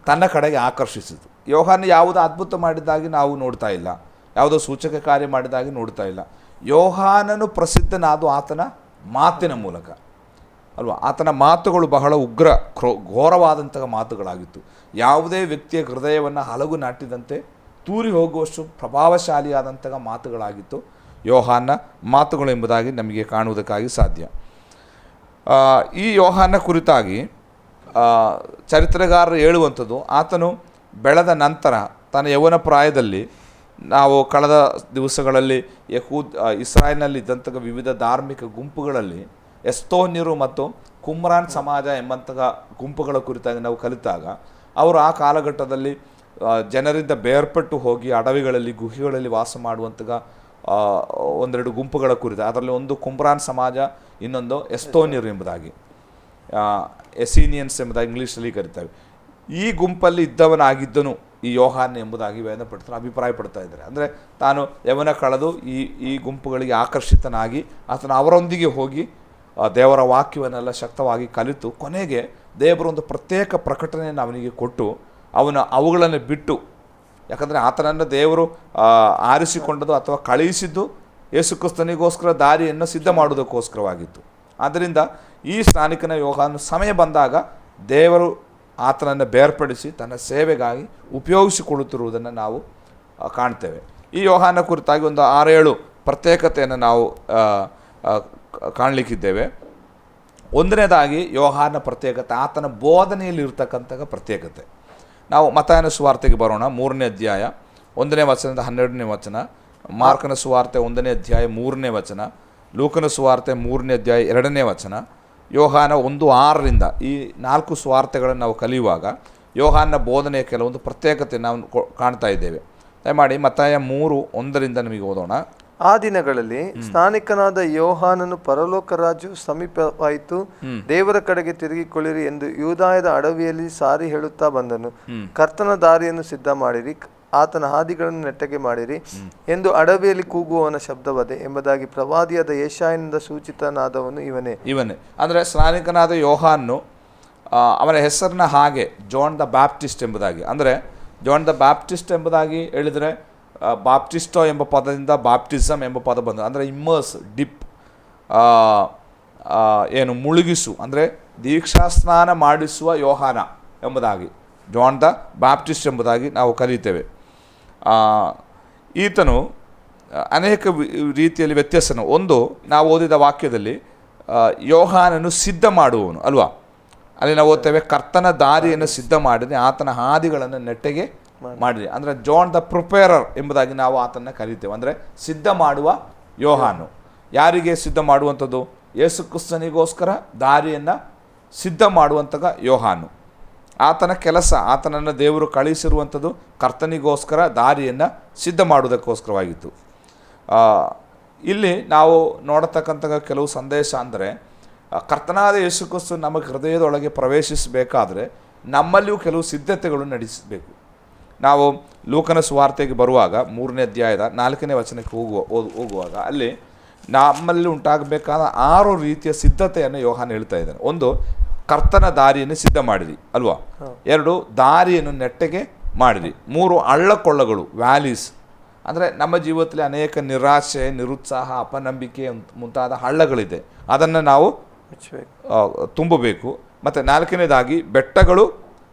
ತನ್ನ ಕಡೆಗೆ ಆಕರ್ಷಿಸಿತು. ಯೋಹಾನ ಯಾವುದೋ ಅದ್ಭುತ ಮಾಡಿದ್ದಾಗಿ ನಾವು ನೋಡ್ತಾ ಇಲ್ಲ, ಯಾವುದೋ ಸೂಚಕ ಕಾರ್ಯ ಮಾಡಿದ್ದಾಗಿ ನೋಡ್ತಾ ಇಲ್ಲ. ಯೋಹಾನನು ಪ್ರಸಿದ್ಧನಾದ ಆತನ ಮಾತಿನ ಮೂಲಕ ಅಲ್ವಾ. ಆತನ ಮಾತುಗಳು ಬಹಳ ಘೋರವಾದಂತಹ ಮಾತುಗಳಾಗಿತ್ತು. ಯಾವುದೇ ವ್ಯಕ್ತಿಯ ಹೃದಯವನ್ನು ಹಲಗು ನಾಟಿದಂತೆ ತೂರಿ ಹೋಗುವಷ್ಟು ಪ್ರಭಾವಶಾಲಿಯಾದಂತಹ ಮಾತುಗಳಾಗಿತ್ತು ಯೋಹಾನ ಮಾತುಗಳು ಎಂಬುದಾಗಿ ನಮಗೆ ಕಾಣುವುದಕ್ಕಾಗಿ ಸಾಧ್ಯ. ಈ ಯೋಹಾನ ಕುರಿತಾಗಿ ಚರಿತ್ರೆಗಾರರು ಹೇಳುವಂಥದ್ದು, ಆತನು ಬೆಳೆದ ನಂತರ ತನ್ನ ಯೌವನ ಪ್ರಾಯದಲ್ಲಿ, ನಾವು ಕಳೆದ ದಿವಸಗಳಲ್ಲಿ ಇಸ್ರಾಯೇಲ್ನಲ್ಲಿ ಇದ್ದಂತಹ ವಿವಿಧ ಧಾರ್ಮಿಕ ಗುಂಪುಗಳಲ್ಲಿ ಎಸ್ತೋನ್ಯರು ಮತ್ತು ಕುಮ್ರಾನ್ ಸಮಾಜ ಎಂಬಂತಹ ಗುಂಪುಗಳ ಕುರಿತಾಗಿ ನಾವು ಕಲಿತಾಗ, ಅವರು ಆ ಕಾಲಘಟ್ಟದಲ್ಲಿ ಜನರಿಂದ ಬೇರ್ಪಟ್ಟು ಹೋಗಿ ಅಡವಿಗಳಲ್ಲಿ ಗುಹೆಗಳಲ್ಲಿ ವಾಸ ಮಾಡುವಂತಹ ಒಂದೆರಡು ಗುಂಪುಗಳ ಕುರಿತು, ಅದರಲ್ಲಿ ಒಂದು ಕುಮ್ರಾನ್ ಸಮಾಜ, ಇನ್ನೊಂದು ಎಸ್ತೋನ್ಯರು ಎಂಬುದಾಗಿ, ಎಸೀನಿಯನ್ಸ್ ಎಂಬುದಾಗಿ ಇಂಗ್ಲೀಷಲ್ಲಿ ಕರೀತಾರೆ. ಈ ಗುಂಪಲ್ಲಿ ಇದ್ದವನಾಗಿದ್ದನು ಈ ಯೋಹಾನ ಎಂಬುದಾಗಿ ವೇದಪಡ್ತಾರೆ, ಅಭಿಪ್ರಾಯ ಪಡ್ತಾ ಇದ್ದಾರೆ. ಅಂದರೆ ತಾನು ಯವನ ಕಳೆದು ಈ ಗುಂಪುಗಳಿಗೆ ಆಕರ್ಷಿತನಾಗಿ ಆತನು ಅವರೊಂದಿಗೆ ಹೋಗಿ ದೇವರ ವಾಕ್ಯವನ್ನೆಲ್ಲ ಶಕ್ತವಾಗಿ ಕಲಿತು ಕೊನೆಗೆ ದೇವರೊಂದು ಪ್ರತ್ಯೇಕ ಪ್ರಕಟಣೆಯನ್ನು ಅವನಿಗೆ ಕೊಟ್ಟು ಅವನು ಅವುಗಳನ್ನು ಬಿಟ್ಟು, ಯಾಕಂದರೆ ಆತನನ್ನು ದೇವರು ಆರಿಸಿಕೊಂಡದ್ದು ಅಥವಾ ಕಳುಹಿಸಿದ್ದು ಯೇಸುಕ್ರಿಸ್ತನಿಗೋಸ್ಕರ ದಾರಿಯನ್ನು ಸಿದ್ಧ ಮಾಡುವುದಕ್ಕೋಸ್ಕರವಾಗಿತ್ತು. ಆದ್ದರಿಂದ ಈ ಸ್ನಾನಿಕನ ಯೋಹಾನ ಸಮಯ ಬಂದಾಗ ದೇವರು ಆತನನ್ನು ಬೇರ್ಪಡಿಸಿ ತನ್ನ ಸೇವೆಗಾಗಿ ಉಪಯೋಗಿಸಿಕೊಳ್ಳುತ್ತಿರುವುದನ್ನು ನಾವು ಕಾಣ್ತೇವೆ. ಈ ಯೋಹಾನ ಕುರಿತಾಗಿ ಒಂದು 6-7 ಪ್ರತ್ಯೇಕತೆಯನ್ನು ನಾವು ಕಾಣಲಿಕ್ಕಿದ್ದೇವೆ. ಒಂದನೇದಾಗಿ ಯೋಹಾನ ಪ್ರತ್ಯೇಕತೆ, ಆತನ ಬೋಧನೆಯಲ್ಲಿ ಇರತಕ್ಕಂತಹ ಪ್ರತ್ಯೇಕತೆ. ನಾವು ಮತ್ತಾಯನ ಸುವಾರ್ತೆಗೆ ಬರೋಣ. 3ನೇ ಅಧ್ಯಾಯ 1ನೇ ವಚನದಿಂದ 12ನೇ ವಚನ, ಮಾರ್ಕನ ಸುವಾರ್ತೆ 1ನೇ ಅಧ್ಯಾಯ 3ನೇ ವಚನ, ಲೂಕನ ಸುವಾರ್ತೆ 3ನೇ ಅಧ್ಯಾಯ 2ನೇ ವಚನ, ಯೋಹಾನ 1:6ರಿಂದ ಈ 4 ಸುವಾರ್ತೆಗಳನ್ನು ನಾವು ಕಲಿಯುವಾಗ ಯೋಹಾನ ಬೋಧನೆಯ ಕೆಲವೊಂದು ಪ್ರತ್ಯೇಕತೆ ನಾವು ಕಾಣ್ತಾ ಇದ್ದೇವೆ. ದಯಮಾಡಿ ಮತ್ತಾಯ 3:1 ನಮಗೆ ಓದೋಣ. ಆ ದಿನಗಳಲ್ಲಿ ಸ್ನಾನಿಕನಾದ ಯೋಹಾನನು ಪರಲೋಕ ರಾಜ್ಯವು ಸಮೀಪವಾಯಿತು, ದೇವರ ಕಡೆಗೆ ತಿರುಗಿಕೊಳ್ಳಿರಿ ಎಂದು ಯೂದಾಯದ ಅಡವಿಯಲ್ಲಿ ಸಾರಿ ಹೇಳುತ್ತಾ ಬಂದನು. ಕರ್ತನ ದಾರಿಯನ್ನು ಸಿದ್ಧ ಮಾಡಿರಿ, ಆತನ ಹಾದಿಗಳನ್ನು ನೆಟ್ಟಗೆ ಮಾಡಿರಿ ಎಂದು ಅಡವಿಯಲ್ಲಿ ಕೂಗುವವನ ಶಬ್ದವದೆ ಎಂಬುದಾಗಿ ಪ್ರವಾದಿಯಾದ ಯೆಶಾಯನಿಂದ ಸೂಚಿತನಾದವನು ಇವನೇ. ಅಂದರೆ ಸ್ನಾನಿಕನಾದ ಯೋಹಾನು, ಅವನ ಹೆಸರನ್ನ ಹಾಗೆ ಜಾನ್ ದ ಬ್ಯಾಪ್ಟಿಸ್ಟ್ ಎಂಬುದಾಗಿ, ಅಂದರೆ ಜಾನ್ ದ ಬ್ಯಾಪ್ಟಿಸ್ಟ್ ಎಂಬುದಾಗಿ ಹೇಳಿದರೆ ಬಾಪ್ಟಿಸ್ಟೋ ಎಂಬ ಪದದಿಂದ ಬಾಪ್ಟಿಸಮ್ ಎಂಬ ಪದ ಬಂದ, ಅಂದರೆ ಇಮ್ಮರ್ಸ್, ಡಿಪ್, ಏನು ಮುಳುಗಿಸು, ಅಂದರೆ ದೀಕ್ಷಾಸ್ನಾನ ಮಾಡಿಸುವ ಯೋಹಾನ ಎಂಬುದಾಗಿ ಜಾನ್ ದ ಬ್ಯಾಪ್ಟಿಸ್ಟ್ ಎಂಬುದಾಗಿ ನಾವು ಕರೀತೇವೆ. ಈತನು ಅನೇಕ ರೀತಿಯಲ್ಲಿ ವ್ಯತ್ಯಾಸನು. ಒಂದು, ನಾವು ಓದಿದ ವಾಕ್ಯದಲ್ಲಿ ಯೋಹಾನನು ಸಿದ್ಧ ಮಾಡುವವನು ಅಲ್ವಾ, ಅಲ್ಲಿ ನಾವು ಓದ್ತೇವೆ ಕರ್ತನ ದಾರಿಯನ್ನು ಸಿದ್ಧ ಮಾಡಿದ್ರೆ ಆತನ ಹಾದಿಗಳನ್ನು ನೆಟ್ಟಗೆ ಮಾಡಿರಿ, ಅಂದರೆ ಜಾನ್ ದ ಪ್ರಿಪೇರರ್ ಎಂಬುದಾಗಿ ನಾವು ಆತನ ಕರೀತೇವೆ. ಅಂದರೆ ಸಿದ್ಧ ಮಾಡುವ ಯೋಹಾನು. ಯಾರಿಗೆ ಸಿದ್ಧ ಮಾಡುವಂಥದ್ದು? ಯೇಸು ಕ್ರಿಸ್ತನಿಗೋಸ್ಕರ ದಾರಿಯನ್ನು ಸಿದ್ಧ ಮಾಡುವಂತಹ ಯೋಹಾನು. ಆತನ ಕೆಲಸ, ಆತನನ್ನು ದೇವರು ಕಳುಹಿಸಿರುವಂಥದ್ದು ಕರ್ತನಿಗೋಸ್ಕರ ದಾರಿಯನ್ನು ಸಿದ್ಧ ಮಾಡುವುದಕ್ಕೋಸ್ಕರವಾಗಿತ್ತು. ಇಲ್ಲಿ ನಾವು ನೋಡತಕ್ಕಂತಹ ಕೆಲವು ಸಂದೇಶ ಅಂದರೆ, ಕರ್ತನಾದ ಯೇಸು ಕ್ರಿಸ್ತ ನಮ್ಮ ಹೃದಯದೊಳಗೆ ಪ್ರವೇಶಿಸಬೇಕಾದ್ರೆ ನಮ್ಮಲ್ಲಿಯೂ ಕೆಲವು ಸಿದ್ಧತೆಗಳು ನಡೆಸಬೇಕು. ನಾವು ಲೂಕನ ಸುವಾರ್ತೆಗೆ ಬರುವಾಗ 3ನೇ ಅಧ್ಯಾಯದ 4ನೇ ವಚನಕ್ಕೆ ಹೋಗುವಾಗ ಅಲ್ಲಿ ನಮ್ಮಲ್ಲಿ ಉಂಟಾಗಬೇಕಾದ 6 ರೀತಿಯ ಸಿದ್ಧತೆಯನ್ನು ಯೋಹಾನ ಹೇಳ್ತಾ ಇದ್ದಾನೆ. ಒಂದು, ಕರ್ತನ ದಾರಿಯನ್ನು ಸಿದ್ಧ ಮಾಡಿರಿ ಅಲ್ವಾ. 2, ದಾರಿಯನ್ನು ನೆಟ್ಟಗೆ ಮಾಡಿರಿ. 3, ಹಳ್ಳಕೊಳ್ಳಗಳು, ವ್ಯಾಲೀಸ್, ಅಂದರೆ ನಮ್ಮ ಜೀವಿತದಲ್ಲಿ ಅನೇಕ ನಿರಾಶೆ, ನಿರುತ್ಸಾಹ, ಅಪನಂಬಿಕೆ ಮುಂತಾದ ಹಳ್ಳಗಳಿದೆ, ಅದನ್ನು ನಾವು ತುಂಬಬೇಕು. ಮತ್ತು 4ನೇದಾಗಿ ಬೆಟ್ಟಗಳು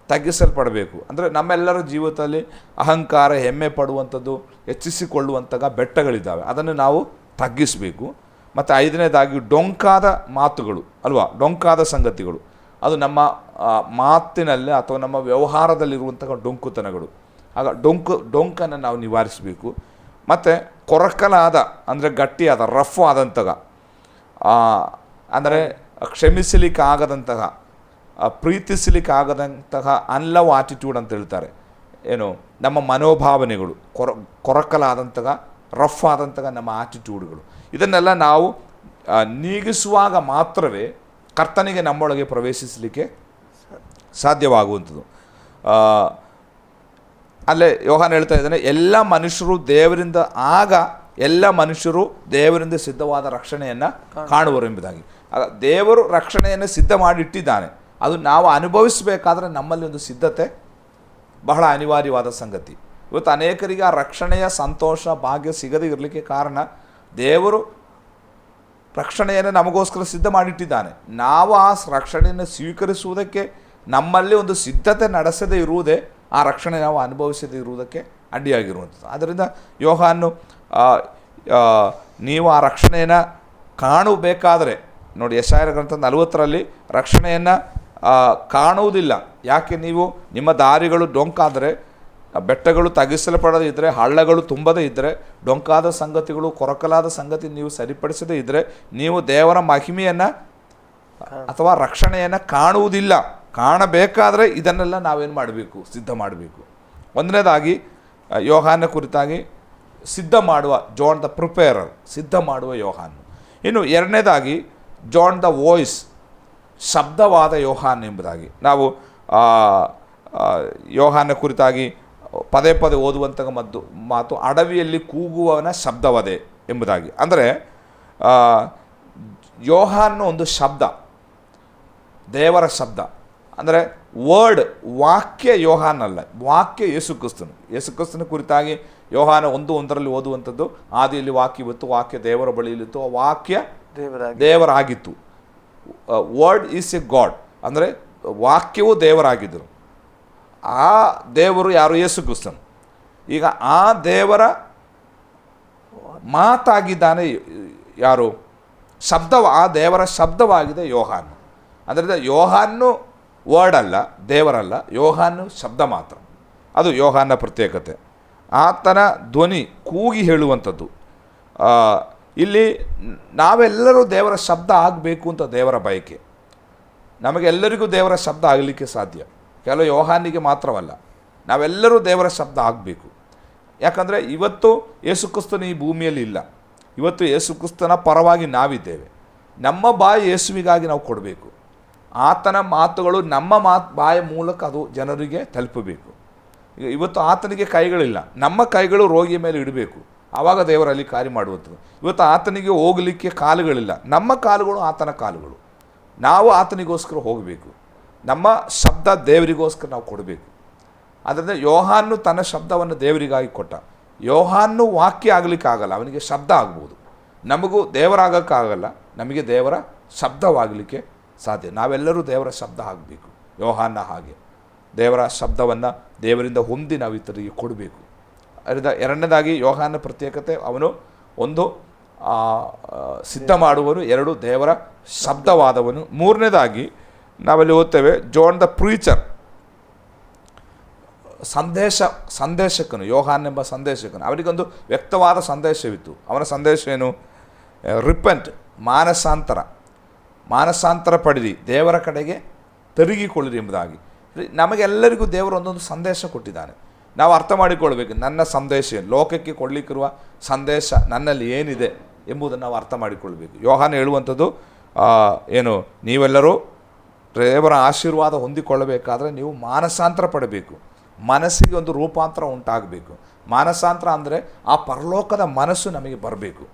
ತಗ್ಗಿಸಲ್ಪಡಬೇಕು. ಅಂದರೆ ನಮ್ಮೆಲ್ಲರ ಜೀವಿತದಲ್ಲಿ ಅಹಂಕಾರ, ಹೆಮ್ಮೆ ಪಡುವಂಥದ್ದು, ಹೆಚ್ಚಿಸಿಕೊಳ್ಳುವಂತಹ ಬೆಟ್ಟಗಳಿದ್ದಾವೆ, ಅದನ್ನು ನಾವು ತಗ್ಗಿಸಬೇಕು. ಮತ್ತು 5ನೇದಾಗಿ ಡೊಂಕಾದ ಮಾತುಗಳು ಅಲ್ವಾ, ಡೊಂಕಾದ ಸಂಗತಿಗಳು, ಅದು ನಮ್ಮ ಮಾತಿನಲ್ಲಿ ಅಥವಾ ನಮ್ಮ ವ್ಯವಹಾರದಲ್ಲಿರುವಂತಹ ಡೊಂಕುತನಗಳು, ಆಗ ಡೊಂಕನ್ನು ನಾವು ನಿವಾರಿಸಬೇಕು. ಮತ್ತು ಕೊರಕಲಾದ ಅಂದರೆ ಗಟ್ಟಿಯಾದ, ರಫ್ ಆದಂತಹ, ಅಂದರೆ ಕ್ಷಮಿಸಲಿಕ್ಕಾಗದಂತಹ, ಪ್ರೀತಿಸಲಿಕ್ಕಾಗದಂತಹ ಅನ್ಲವ್ ಆಟಿಟ್ಯೂಡ್ ಅಂತ ಹೇಳ್ತಾರೆ. ಏನು, ನಮ್ಮ ಮನೋಭಾವನೆಗಳು ಕೊರಕಲಾದಂತಹ, ರಫ್ ಆದಂತಹ ನಮ್ಮ ಆಟಿಟ್ಯೂಡ್ಗಳು, ಇದನ್ನೆಲ್ಲ ನಾವು ನೀಗಿಸುವಾಗ ಮಾತ್ರವೇ ಕರ್ತನಿಗೆ ನಮ್ಮೊಳಗೆ ಪ್ರವೇಶಿಸಲಿಕ್ಕೆ ಸಾಧ್ಯವಾಗುವಂಥದ್ದು. ಅಲ್ಲೇ ಯೋಹಾನ ಹೇಳ್ತಾ ಇದ್ದಾನೆ, ಎಲ್ಲ ಮನುಷ್ಯರು ದೇವರಿಂದ, ಆಗ ಎಲ್ಲ ಮನುಷ್ಯರು ದೇವರಿಂದ ಸಿದ್ಧವಾದ ರಕ್ಷಣೆಯನ್ನು ಕಾಣುವರು ಎಂಬುದಾಗಿ. ಆಗ ದೇವರು ರಕ್ಷಣೆಯನ್ನು ಸಿದ್ಧ ಮಾಡಿಟ್ಟಿದ್ದಾನೆ, ಅದು ನಾವು ಅನುಭವಿಸಬೇಕಾದ್ರೆ ನಮ್ಮಲ್ಲಿ ಒಂದು ಸಿದ್ಧತೆ ಬಹಳ ಅನಿವಾರ್ಯವಾದ ಸಂಗತಿ. ಇವತ್ತು ಅನೇಕರಿಗೆ ಆ ರಕ್ಷಣೆಯ ಸಂತೋಷ, ಭಾಗ್ಯ ಸಿಗದೇ ಇರಲಿಕ್ಕೆ ಕಾರಣ ದೇವರು ರಕ್ಷಣೆಯನ್ನು ನಮಗೋಸ್ಕರ ಸಿದ್ಧ ಮಾಡಿಟ್ಟಿದ್ದಾನೆ. ನಾವು ಆ ರಕ್ಷಣೆಯನ್ನು ಸ್ವೀಕರಿಸುವುದಕ್ಕೆ ನಮ್ಮಲ್ಲಿ ಒಂದು ಸಿದ್ಧತೆ ನಡೆಸದೇ ಇರುವುದೇ ಆ ರಕ್ಷಣೆ ನಾವು ಅನುಭವಿಸದೇ ಇರುವುದಕ್ಕೆ ಅಡ್ಡಿಯಾಗಿರುವಂಥದ್ದು. ಆದ್ದರಿಂದ ಯೋಹಾನು ನೀವು ಆ ರಕ್ಷಣೆಯನ್ನು ಕಾಣಬೇಕಾದರೆ ನೋಡಿ, ಯೆಶಾಯನ ಗ್ರಂಥ 40ರಲ್ಲಿ ರಕ್ಷಣೆಯನ್ನು ಕಾಣುವುದಿಲ್ಲ. ಯಾಕೆ? ನೀವು ನಿಮ್ಮ ದಾರಿಗಳು ಡೊಂಕಾದರೆ, ಬೆಟ್ಟಗಳು ತಗ್ಗಿಸಲ್ಪಡದೇ ಇದ್ದರೆ, ಹಳ್ಳಗಳು ತುಂಬದೇ ಇದ್ದರೆ, ಡೊಂಕಾದ ಸಂಗತಿಗಳು, ಕೊರಕಲಾದ ಸಂಗತಿ ನೀವು ಸರಿಪಡಿಸದೇ ಇದ್ದರೆ ನೀವು ದೇವರ ಮಹಿಮೆಯನ್ನು ಅಥವಾ ರಕ್ಷಣೆಯನ್ನು ಕಾಣುವುದಿಲ್ಲ. ಕಾಣಬೇಕಾದರೆ ಇದನ್ನೆಲ್ಲ ನಾವೇನು ಮಾಡಬೇಕು? ಸಿದ್ಧ ಮಾಡಬೇಕು. ಒಂದನೇದಾಗಿ ಯೋಹಾನ ಕುರಿತಾಗಿ ಸಿದ್ಧ ಮಾಡುವ ಜಾನ್ ದ ಪ್ರಿಪೇರರ್, ಸಿದ್ಧ ಮಾಡುವ ಯೋಹಾನ್. ಇನ್ನು ಎರಡನೇದಾಗಿ ಜಾನ್ ದ ವಾಯ್ಸ್, ಶಬ್ದವಾದ ಯೋಹಾನ್ ಎಂಬುದಾಗಿ. ನಾವು ಯೋಹಾನ ಕುರಿತಾಗಿ ಪದೇ ಪದೇ ಓದುವಂಥ ಮಾತು ಅಡವಿಯಲ್ಲಿ ಕೂಗುವವನ ಶಬ್ದವದೆ ಎಂಬುದಾಗಿ. ಅಂದರೆ ಯೋಹಾನ್ ಒಂದು ಶಬ್ದ, ದೇವರ ಶಬ್ದ. ಅಂದರೆ ವರ್ಡ್, ವಾಕ್ಯ ಯೋಹಾನ್ ಅಲ್ಲ, ವಾಕ್ಯ ಯೇಸುಕ್ರಿಸ್ತನು. ಯೇಸುಕ್ರಿಸ್ತನ ಕುರಿತಾಗಿ ಯೋಹಾನ 1:1 ಓದುವಂಥದ್ದು, ಆದಿಯಲ್ಲಿ ವಾಕ್ಯವಿತ್ತು, ವಾಕ್ಯ ದೇವರ ಬಳಿಯಲ್ಲಿತ್ತು, ಆ ವಾಕ್ಯ ದೇವರಾಗಿತ್ತು. ವರ್ಡ್ ಈಸ್ ಎ ಗಾಡ್, ಅಂದರೆ ವಾಕ್ಯವು ದೇವರಾಗಿದ್ದರು. ಆ ದೇವರು ಯಾರು? ಯೇಸುಕ್ರಿಸ್ತನು. ಈಗ ಆ ದೇವರ ಮಾತಾಗಿದ್ದಾನೆ ಯಾರು? ಶಬ್ದ, ಆ ದೇವರ ಶಬ್ದವಾಗಿದೆ ಯೋಹಾನ್. ಅಂದರೆ ಯೋಹಾನು ವರ್ಡ್ ಅಲ್ಲ, ದೇವರಲ್ಲ, ಯೋಹಾನು ಶಬ್ದ ಮಾತ್ರ. ಅದು ಯೋಹಾನ ಪ್ರತ್ಯೇಕತೆ. ಆತನ ಧ್ವನಿ ಕೂಗಿ ಹೇಳುವಂಥದ್ದು. ಇಲ್ಲಿ ನಾವೆಲ್ಲರೂ ದೇವರ ಶಬ್ದ ಆಗಬೇಕು ಅಂತ ದೇವರ ಬಯಕೆ. ನಮಗೆಲ್ಲರಿಗೂ ದೇವರ ಶಬ್ದ ಆಗಲಿಕ್ಕೆ ಸಾಧ್ಯ, ಕೆಲವು ಯೋಹಾನಿಗೆ ಮಾತ್ರವಲ್ಲ, ನಾವೆಲ್ಲರೂ ದೇವರ ಶಬ್ದ ಆಗಬೇಕು. ಯಾಕಂದರೆ ಇವತ್ತು ಯೇಸುಕ್ರಿಸ್ತನು ಈ ಭೂಮಿಯಲ್ಲಿ ಇಲ್ಲ. ಇವತ್ತು ಯೇಸುಕ್ರಿಸ್ತನ ಪರವಾಗಿ ನಾವಿದ್ದೇವೆ. ನಮ್ಮ ಬಾಯಿ ಯೇಸುವಿಗಾಗಿ ನಾವು ಕೊಡಬೇಕು. ಆತನ ಮಾತುಗಳು ನಮ್ಮ ಬಾಯ ಮೂಲಕ ಅದು ಜನರಿಗೆ ತಲುಪಬೇಕು. ಈಗ ಇವತ್ತು ಆತನಿಗೆ ಕೈಗಳಿಲ್ಲ, ನಮ್ಮ ಕೈಗಳು ರೋಗಿಯ ಮೇಲೆ ಇಡಬೇಕು, ಆವಾಗ ದೇವರಲ್ಲಿ ಕಾರ್ಯ ಮಾಡುವಂಥದ್ದು. ಇವತ್ತು ಆತನಿಗೆ ಹೋಗಲಿಕ್ಕೆ ಕಾಲುಗಳಿಲ್ಲ, ನಮ್ಮ ಕಾಲುಗಳು ಆತನ ಕಾಲುಗಳು, ನಾವು ಆತನಿಗೋಸ್ಕರ ಹೋಗಬೇಕು. ನಮ್ಮ ಶಬ್ದ ದೇವರಿಗೋಸ್ಕರ ನಾವು ಕೊಡಬೇಕು. ಆದ್ದರಿಂದ ಯೋಹಾನು ತನ್ನ ಶಬ್ದವನ್ನು ದೇವರಿಗಾಗಿ ಕೊಟ್ಟ. ಯೋಹಾನು ವಾಕ್ಯ ಆಗಲಿಕ್ಕಾಗಲ್ಲ, ಅವನಿಗೆ ಶಬ್ದ ಆಗ್ಬೋದು. ನಮಗೂ ದೇವರಾಗಕ್ಕಾಗಲ್ಲ, ನಮಗೆ ದೇವರ ಶಬ್ದವಾಗಲಿಕ್ಕೆ ಸಾಧ್ಯ. ನಾವೆಲ್ಲರೂ ದೇವರ ಶಬ್ದ ಆಗಬೇಕು. ಯೋಹಾನ ಹಾಗೆ ದೇವರ ಶಬ್ದವನ್ನು ದೇವರಿಂದ ಹೊಂದಿ ನಾವು ಇತರರಿಗೆ ಕೊಡಬೇಕು. ಅದರಿಂದ ಎರಡನೇದಾಗಿ ಯೋಹಾನ ಪ್ರತ್ಯೇಕತೆ, ಅವನು ಒಂದು ಸಿದ್ಧ ಮಾಡುವನು, ಎರಡು ದೇವರ ಶಬ್ದವಾದವನು. ಮೂರನೇದಾಗಿ ನಾವಲ್ಲಿ ಓದ್ತೇವೆ ಜಾನ್ ದ ಪ್ರೀಚರ್, ಸಂದೇಶಕನು. ಯೋಹಾನ್ ಎಂಬ ಸಂದೇಶಕನು, ಅವನಿಗೊಂದು ವ್ಯಕ್ತವಾದ ಸಂದೇಶವಿತ್ತು. ಅವನ ಸಂದೇಶ ಏನು? ರಿಪೆಂಟ್, ಮಾನಸಾಂತರ ಪಡಿರಿ, ದೇವರ ಕಡೆಗೆ ತಿರುಗಿಕೊಳ್ಳಿರಿ ಎಂಬುದಾಗಿ. ನಮಗೆಲ್ಲರಿಗೂ ದೇವರು ಒಂದೊಂದು ಸಂದೇಶ ಕೊಟ್ಟಿದ್ದಾನೆ. ನಾವು ಅರ್ಥ ಮಾಡಿಕೊಳ್ಬೇಕು, ನನ್ನ ಸಂದೇಶ ಏನು, ಲೋಕಕ್ಕೆ ಕೊಡಲಿಕ್ಕಿರುವ ಸಂದೇಶ ನನ್ನಲ್ಲಿ ಏನಿದೆ ಎಂಬುದನ್ನು ನಾವು ಅರ್ಥ ಮಾಡಿಕೊಳ್ಬೇಕು. ಯೋಹಾನ ಹೇಳುವಂಥದ್ದು ಏನು? ನೀವೆಲ್ಲರೂ ದೇವರ ಆಶೀರ್ವಾದ ಹೊಂದಿಕೊಳ್ಳಬೇಕಾದ್ರೆ ನೀವು ಮಾನಸಾಂತರ ಪಡಬೇಕು, ಮನಸ್ಸಿಗೆ ಒಂದು ರೂಪಾಂತರ ಉಂಟಾಗಬೇಕು. ಮಾನಸಾಂತರ ಅಂದರೆ ಆ ಪರಲೋಕದ ಮನಸ್ಸು ನಮಗೆ ಬರಬೇಕು.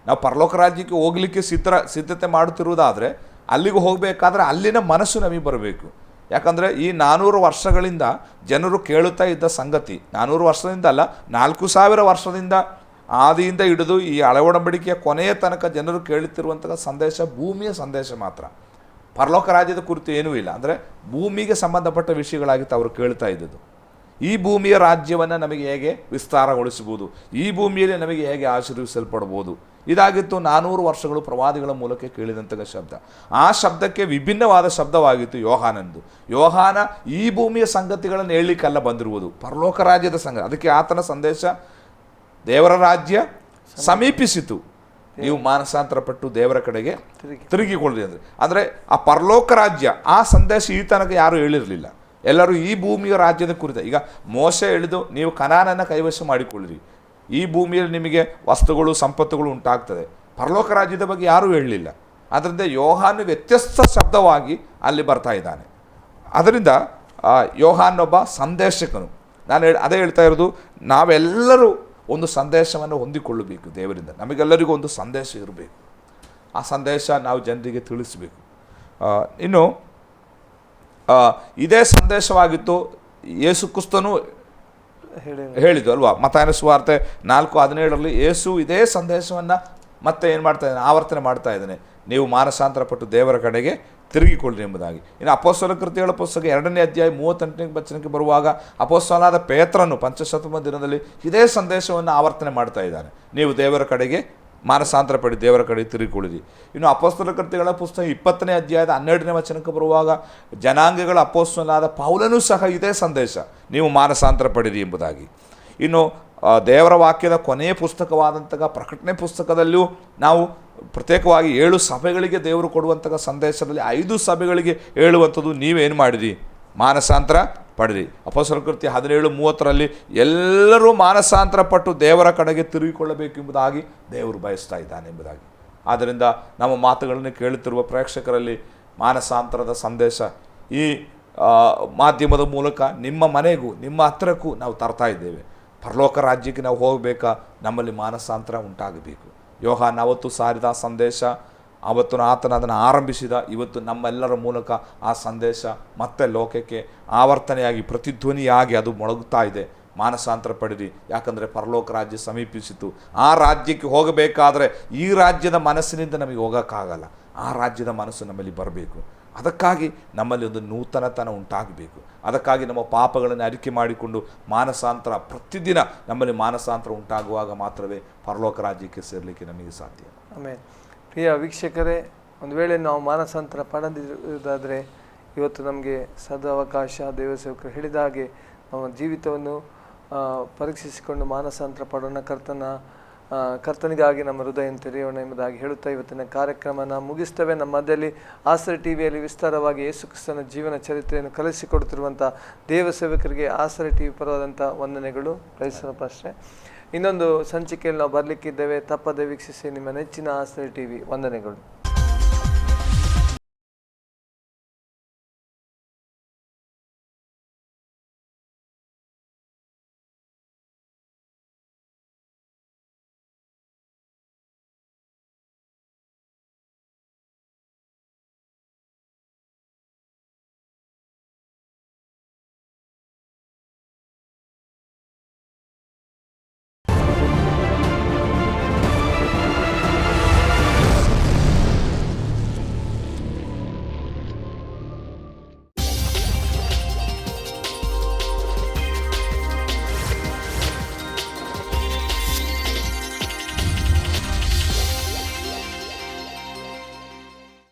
ನಾವು ಪರಲೋಕ ರಾಜ್ಯಕ್ಕೆ ಹೋಗಲಿಕ್ಕೆ ಸಿದ್ಧತೆ ಮಾಡುತ್ತಿರುವುದಾದರೆ ಅಲ್ಲಿಗೆ ಹೋಗಬೇಕಾದ್ರೆ ಅಲ್ಲಿನ ಮನಸ್ಸು ನಮಗೆ ಬರಬೇಕು. ಯಾಕಂದರೆ ಈ 400 ವರ್ಷಗಳಿಂದ ಜನರು ಕೇಳುತ್ತಾ ಇದ್ದ ಸಂಗತಿ, 400 ವರ್ಷದಿಂದ ಅಲ್ಲ, 4000 ವರ್ಷದಿಂದ ಆದಿಯಿಂದ ಹಿಡಿದು ಈ ಹಳೆ ಒಡಂಬಡಿಕೆಯ ಕೊನೆಯ ತನಕ ಜನರು ಕೇಳುತ್ತಿರುವಂತಹ ಸಂದೇಶ ಭೂಮಿಯ ಸಂದೇಶ ಮಾತ್ರ. ಪರಲೋಕ ರಾಜ್ಯದ ಕುರಿತು ಏನೂ ಇಲ್ಲ. ಅಂದರೆ ಭೂಮಿಗೆ ಸಂಬಂಧಪಟ್ಟ ವಿಷಯಗಳಾಗಿತ್ತು ಅವರು ಕೇಳ್ತಾ ಇದ್ದದ್ದು. ಈ ಭೂಮಿಯ ರಾಜ್ಯವನ್ನು ನಮಗೆ ಹೇಗೆ ವಿಸ್ತಾರಗೊಳಿಸಬಹುದು, ಈ ಭೂಮಿಯಲ್ಲಿ ನಮಗೆ ಹೇಗೆ ಆಶೀರ್ವಿಸಲ್ಪಡ್ಬೋದು, ಇದಾಗಿತ್ತು 400 ವರ್ಷಗಳು ಪ್ರವಾದಿಗಳ ಮೂಲಕ ಕೇಳಿದಂತಹ ಶಬ್ದ. ಆ ಶಬ್ದಕ್ಕೆ ವಿಭಿನ್ನವಾದ ಶಬ್ದವಾಗಿತ್ತು ಯೋಹಾನಂದು. ಯೋಹಾನ ಈ ಭೂಮಿಯ ಸಂಗತಿಗಳನ್ನು ಹೇಳಲಿಕ್ಕೆಲ್ಲ ಬಂದಿರುವುದು, ಪರಲೋಕ ರಾಜ್ಯದ ಅದಕ್ಕೆ ಆತನ ಸಂದೇಶ ದೇವರ ರಾಜ್ಯ ಸಮೀಪಿಸಿತು, ನೀವು ಮಾನಸಾಂತರಪಟ್ಟು ದೇವರ ಕಡೆಗೆ ತಿರುಗಿಕೊಳ್ಳಿ ಅಂದರೆ ಆ ಪರಲೋಕ ರಾಜ್ಯ, ಆ ಸಂದೇಶ ಈ ತನಕ ಯಾರೂ ಹೇಳಿರಲಿಲ್ಲ. ಎಲ್ಲರೂ ಈ ಭೂಮಿಯ ರಾಜ್ಯದ ಕುರಿತ. ಈಗ ಮೋಶೆ ಹೇಳಿದು, ನೀವು ಕನಾನನ್ನು ಕೈವಶ ಮಾಡಿಕೊಳ್ಳಿರಿ, ಈ ಭೂಮಿಯಲ್ಲಿ ನಿಮಗೆ ವಸ್ತುಗಳು ಸಂಪತ್ತುಗಳು ಉಂಟಾಗ್ತದೆ. ಪರಲೋಕ ರಾಜ್ಯದ ಬಗ್ಗೆ ಯಾರೂ ಹೇಳಲಿಲ್ಲ. ಅದರಿಂದ ಯೋಹಾನು ವ್ಯತ್ಯಸ್ತ ಶಬ್ದವಾಗಿ ಅಲ್ಲಿ ಬರ್ತಾ ಇದ್ದಾನೆ. ಅದರಿಂದ ಯೋಹಾನ್ ಒಬ್ಬ ಸಂದೇಶಕನು. ನಾನು ಅದೇ ಹೇಳ್ತಾ ಇರೋದು, ನಾವೆಲ್ಲರೂ ಒಂದು ಸಂದೇಶವನ್ನು ಹೊಂದಿಕೊಳ್ಳಬೇಕು ದೇವರಿಂದ. ನಮಗೆಲ್ಲರಿಗೂ ಒಂದು ಸಂದೇಶ ಇರಬೇಕು. ಆ ಸಂದೇಶ ನಾವು ಜನರಿಗೆ ತಿಳಿಸಬೇಕು. ಇನ್ನು ಇದೇ ಸಂದೇಶವಾಗಿತ್ತು ಯೇಸು ಕ್ರಿಸ್ತನು ಹೇಳಿದ್ದು ಅಲ್ವಾ? ಮತ್ತಾಯನ ಸುವಾರ್ತೆ 4:17 ಯೇಸು ಇದೇ ಸಂದೇಶವನ್ನು ಮತ್ತೆ ಏನು ಮಾಡ್ತಾ ಇದ್ದಾನೆ? ಆವರ್ತನೆ ಮಾಡ್ತಾ ಇದ್ದಾನೆ. ನೀವು ಮಾನಸಾಂತರಪಟ್ಟು ದೇವರ ಕಡೆಗೆ ತಿರುಗಿಕೊಳ್ಳಿ ಎಂಬುದಾಗಿ. ಇನ್ನು ಅಪೊಸ್ತಲ ಕೃತ್ಯಗಳ ಪುಸ್ತಕ 2ನೇ ಅಧ್ಯಾಯ 38ನೇ ವಚನಕ್ಕೆ ಬರುವಾಗ ಅಪೊಸ್ತಲನಾದ ಪೇತ್ರನು ಪಂಚಶತಮ ದಿನದಲ್ಲಿ ಇದೇ ಸಂದೇಶವನ್ನು ಆವರ್ತನೆ ಮಾಡ್ತಾ ಇದ್ದಾನೆ. ನೀವು ದೇವರ ಕಡೆಗೆ ಮಾನಸಾಂತರ ಪಡಿ, ದೇವರ ಕಡೆಗೆ ತಿರುಗಿಕೊಳ್ಳಿರಿ. ಇನ್ನು ಅಪೊಸ್ತಲ ಕೃತ್ಯಗಳ ಪುಸ್ತಕ 20ನೇ ಅಧ್ಯಾಯದ 12ನೇ ವಚನಕ್ಕೆ ಬರುವಾಗ ಜನಾಂಗಗಳ ಅಪೊಸ್ತಲನಾದ ಪೌಲನೂ ಸಹ ಇದೇ ಸಂದೇಶ, ನೀವು ಮಾನಸಾಂತರ ಪಡಿರಿ ಎಂಬುದಾಗಿ. ಇನ್ನು ದೇವರ ವಾಕ್ಯದ ಕೊನೆಯ ಪುಸ್ತಕವಾದಂತಹ ಪ್ರಕಟಣೆ ಪುಸ್ತಕದಲ್ಲಿಯೂ ನಾವು ಪ್ರತ್ಯೇಕವಾಗಿ 7 ಸಭೆಗಳಿಗೆ ದೇವರು ಕೊಡುವಂತಹ ಸಂದೇಶದಲ್ಲಿ 5 ಸಭೆಗಳಿಗೆ ಹೇಳುವಂಥದ್ದು, ನೀವೇನು ಮಾಡಿರಿ, ಮಾನಸಾಂತರ ಪಡಿರಿ. ಅಪೊಸ್ತಲ ಕೃತ್ಯ 17:30 ಎಲ್ಲರೂ ಮಾನಸಾಂತರ ಪಟ್ಟು ದೇವರ ಕಡೆಗೆ ತಿರುಗಿಕೊಳ್ಳಬೇಕೆಂಬುದಾಗಿ ದೇವರು ಬಯಸ್ತಾ ಇದ್ದಾನೆ ಎಂಬುದಾಗಿ. ಆದ್ದರಿಂದ ನಮ್ಮ ಮಾತುಗಳನ್ನು ಕೇಳುತ್ತಿರುವ ಪ್ರೇಕ್ಷಕರಲ್ಲಿ ಮಾನಸಾಂತರದ ಸಂದೇಶ ಈ ಮಾಧ್ಯಮದ ಮೂಲಕ ನಿಮ್ಮ ಮನೆಗೂ ನಿಮ್ಮ ಹತ್ತಿರಕ್ಕೂ ನಾವು ತರ್ತಾ ಇದ್ದೇವೆ. ಪರಲೋಕ ರಾಜ್ಯಕ್ಕೆ ನಾವು ಹೋಗಬೇಕಾ, ನಮ್ಮಲ್ಲಿ ಮಾನಸಾಂತರ ಉಂಟಾಗಬೇಕು. ಯೋಹಾನ ಅವತ್ತು ಸಾರಿದ ಸಂದೇಶ, ಅವತ್ತು ಆತನ ಅದನ್ನು ಆರಂಭಿಸಿದ, ಇವತ್ತು ನಮ್ಮೆಲ್ಲರ ಮೂಲಕ ಆ ಸಂದೇಶ ಮತ್ತೆ ಲೋಕಕ್ಕೆ ಆವರ್ತನೆಯಾಗಿ ಪ್ರತಿಧ್ವನಿಯಾಗಿ ಅದು ಮೊಳಗುತ್ತಾ ಇದೆ. ಮಾನಸಾಂತರ ಪಡಿರಿ, ಯಾಕಂದರೆ ಪರಲೋಕ ರಾಜ್ಯ ಸಮೀಪಿಸಿತು. ಆ ರಾಜ್ಯಕ್ಕೆ ಹೋಗಬೇಕಾದ್ರೆ ಈ ರಾಜ್ಯದ ಮನಸ್ಸಿನಿಂದ ನಮಗೆ ಹೋಗೋಕ್ಕಾಗಲ್ಲ. ಆ ರಾಜ್ಯದ ಮನಸ್ಸು ನಮ್ಮಲ್ಲಿ ಬರಬೇಕು. ಅದಕ್ಕಾಗಿ ನಮ್ಮಲ್ಲಿ ಒಂದು ನೂತನತನ ಉಂಟಾಗಬೇಕು. ಅದಕ್ಕಾಗಿ ನಮ್ಮ ಪಾಪಗಳನ್ನು ಅರಿಕೆ ಮಾಡಿಕೊಂಡು ಮಾನಸಾಂತರ ಪ್ರತಿದಿನ ನಮ್ಮಲ್ಲಿ ಮಾನಸಾಂತರ ಉಂಟಾಗುವಾಗ ಮಾತ್ರವೇ ಪರಲೋಕ ರಾಜ್ಯಕ್ಕೆ ಸೇರಲಿಕ್ಕೆ ನಮಗೆ ಸಾಧ್ಯ. ಆಮೇಲೆ ಪ್ರಿಯ ವೀಕ್ಷಕರೇ, ಒಂದು ವೇಳೆ ನಾವು ಮಾನಸಾಂತರ ಪಡೆದಿರುವುದಾದರೆ ಇವತ್ತು ನಮಗೆ ಸದಾವಕಾಶ. ದೇವಸೇವಕರು ಹೇಳಿದ ಹಾಗೆ ನಮ್ಮ ಜೀವಿತವನ್ನು ಪರೀಕ್ಷಿಸಿಕೊಂಡು ಮಾನಸಾಂತರ ಪಡೋಣ. ಕರ್ತನಿಗಾಗಿ ನಮ್ಮ ಹೃದಯ ತೆರೆಯೋಣ ಎಂಬುದಾಗಿ ಹೇಳುತ್ತಾ ಇವತ್ತಿನ ಕಾರ್ಯಕ್ರಮನ ಮುಗಿಸ್ತೇವೆ. ನಮ್ಮ ಮಧ್ಯದಲ್ಲಿ ಆಸರೆ ಟಿವಿಯಲ್ಲಿ ವಿಸ್ತಾರವಾಗಿ ಯೇಸು ಕ್ರಿಸ್ತನ ಜೀವನ ಚರಿತ್ರೆಯನ್ನು ಕಲಿಸಿಕೊಡುತ್ತಿರುವಂಥ ದೇವಸೇವಕರಿಗೆ ಆಸರೆ ಟಿವಿ ಪರವಾದಂಥ ವಂದನೆಗಳು. ಪ್ರೈಸರ ಪಾಸ್ಟರ್, ಇನ್ನೊಂದು ಸಂಚಿಕೆಯಲ್ಲಿ ನಾವು ಬರಲಿಕ್ಕಿದ್ದೇವೆ. ತಪ್ಪದೆ ವೀಕ್ಷಿಸಿ ನಿಮ್ಮ ನೆಚ್ಚಿನ ಆಸರೆ ಟಿವಿ. ವಂದನೆಗಳು.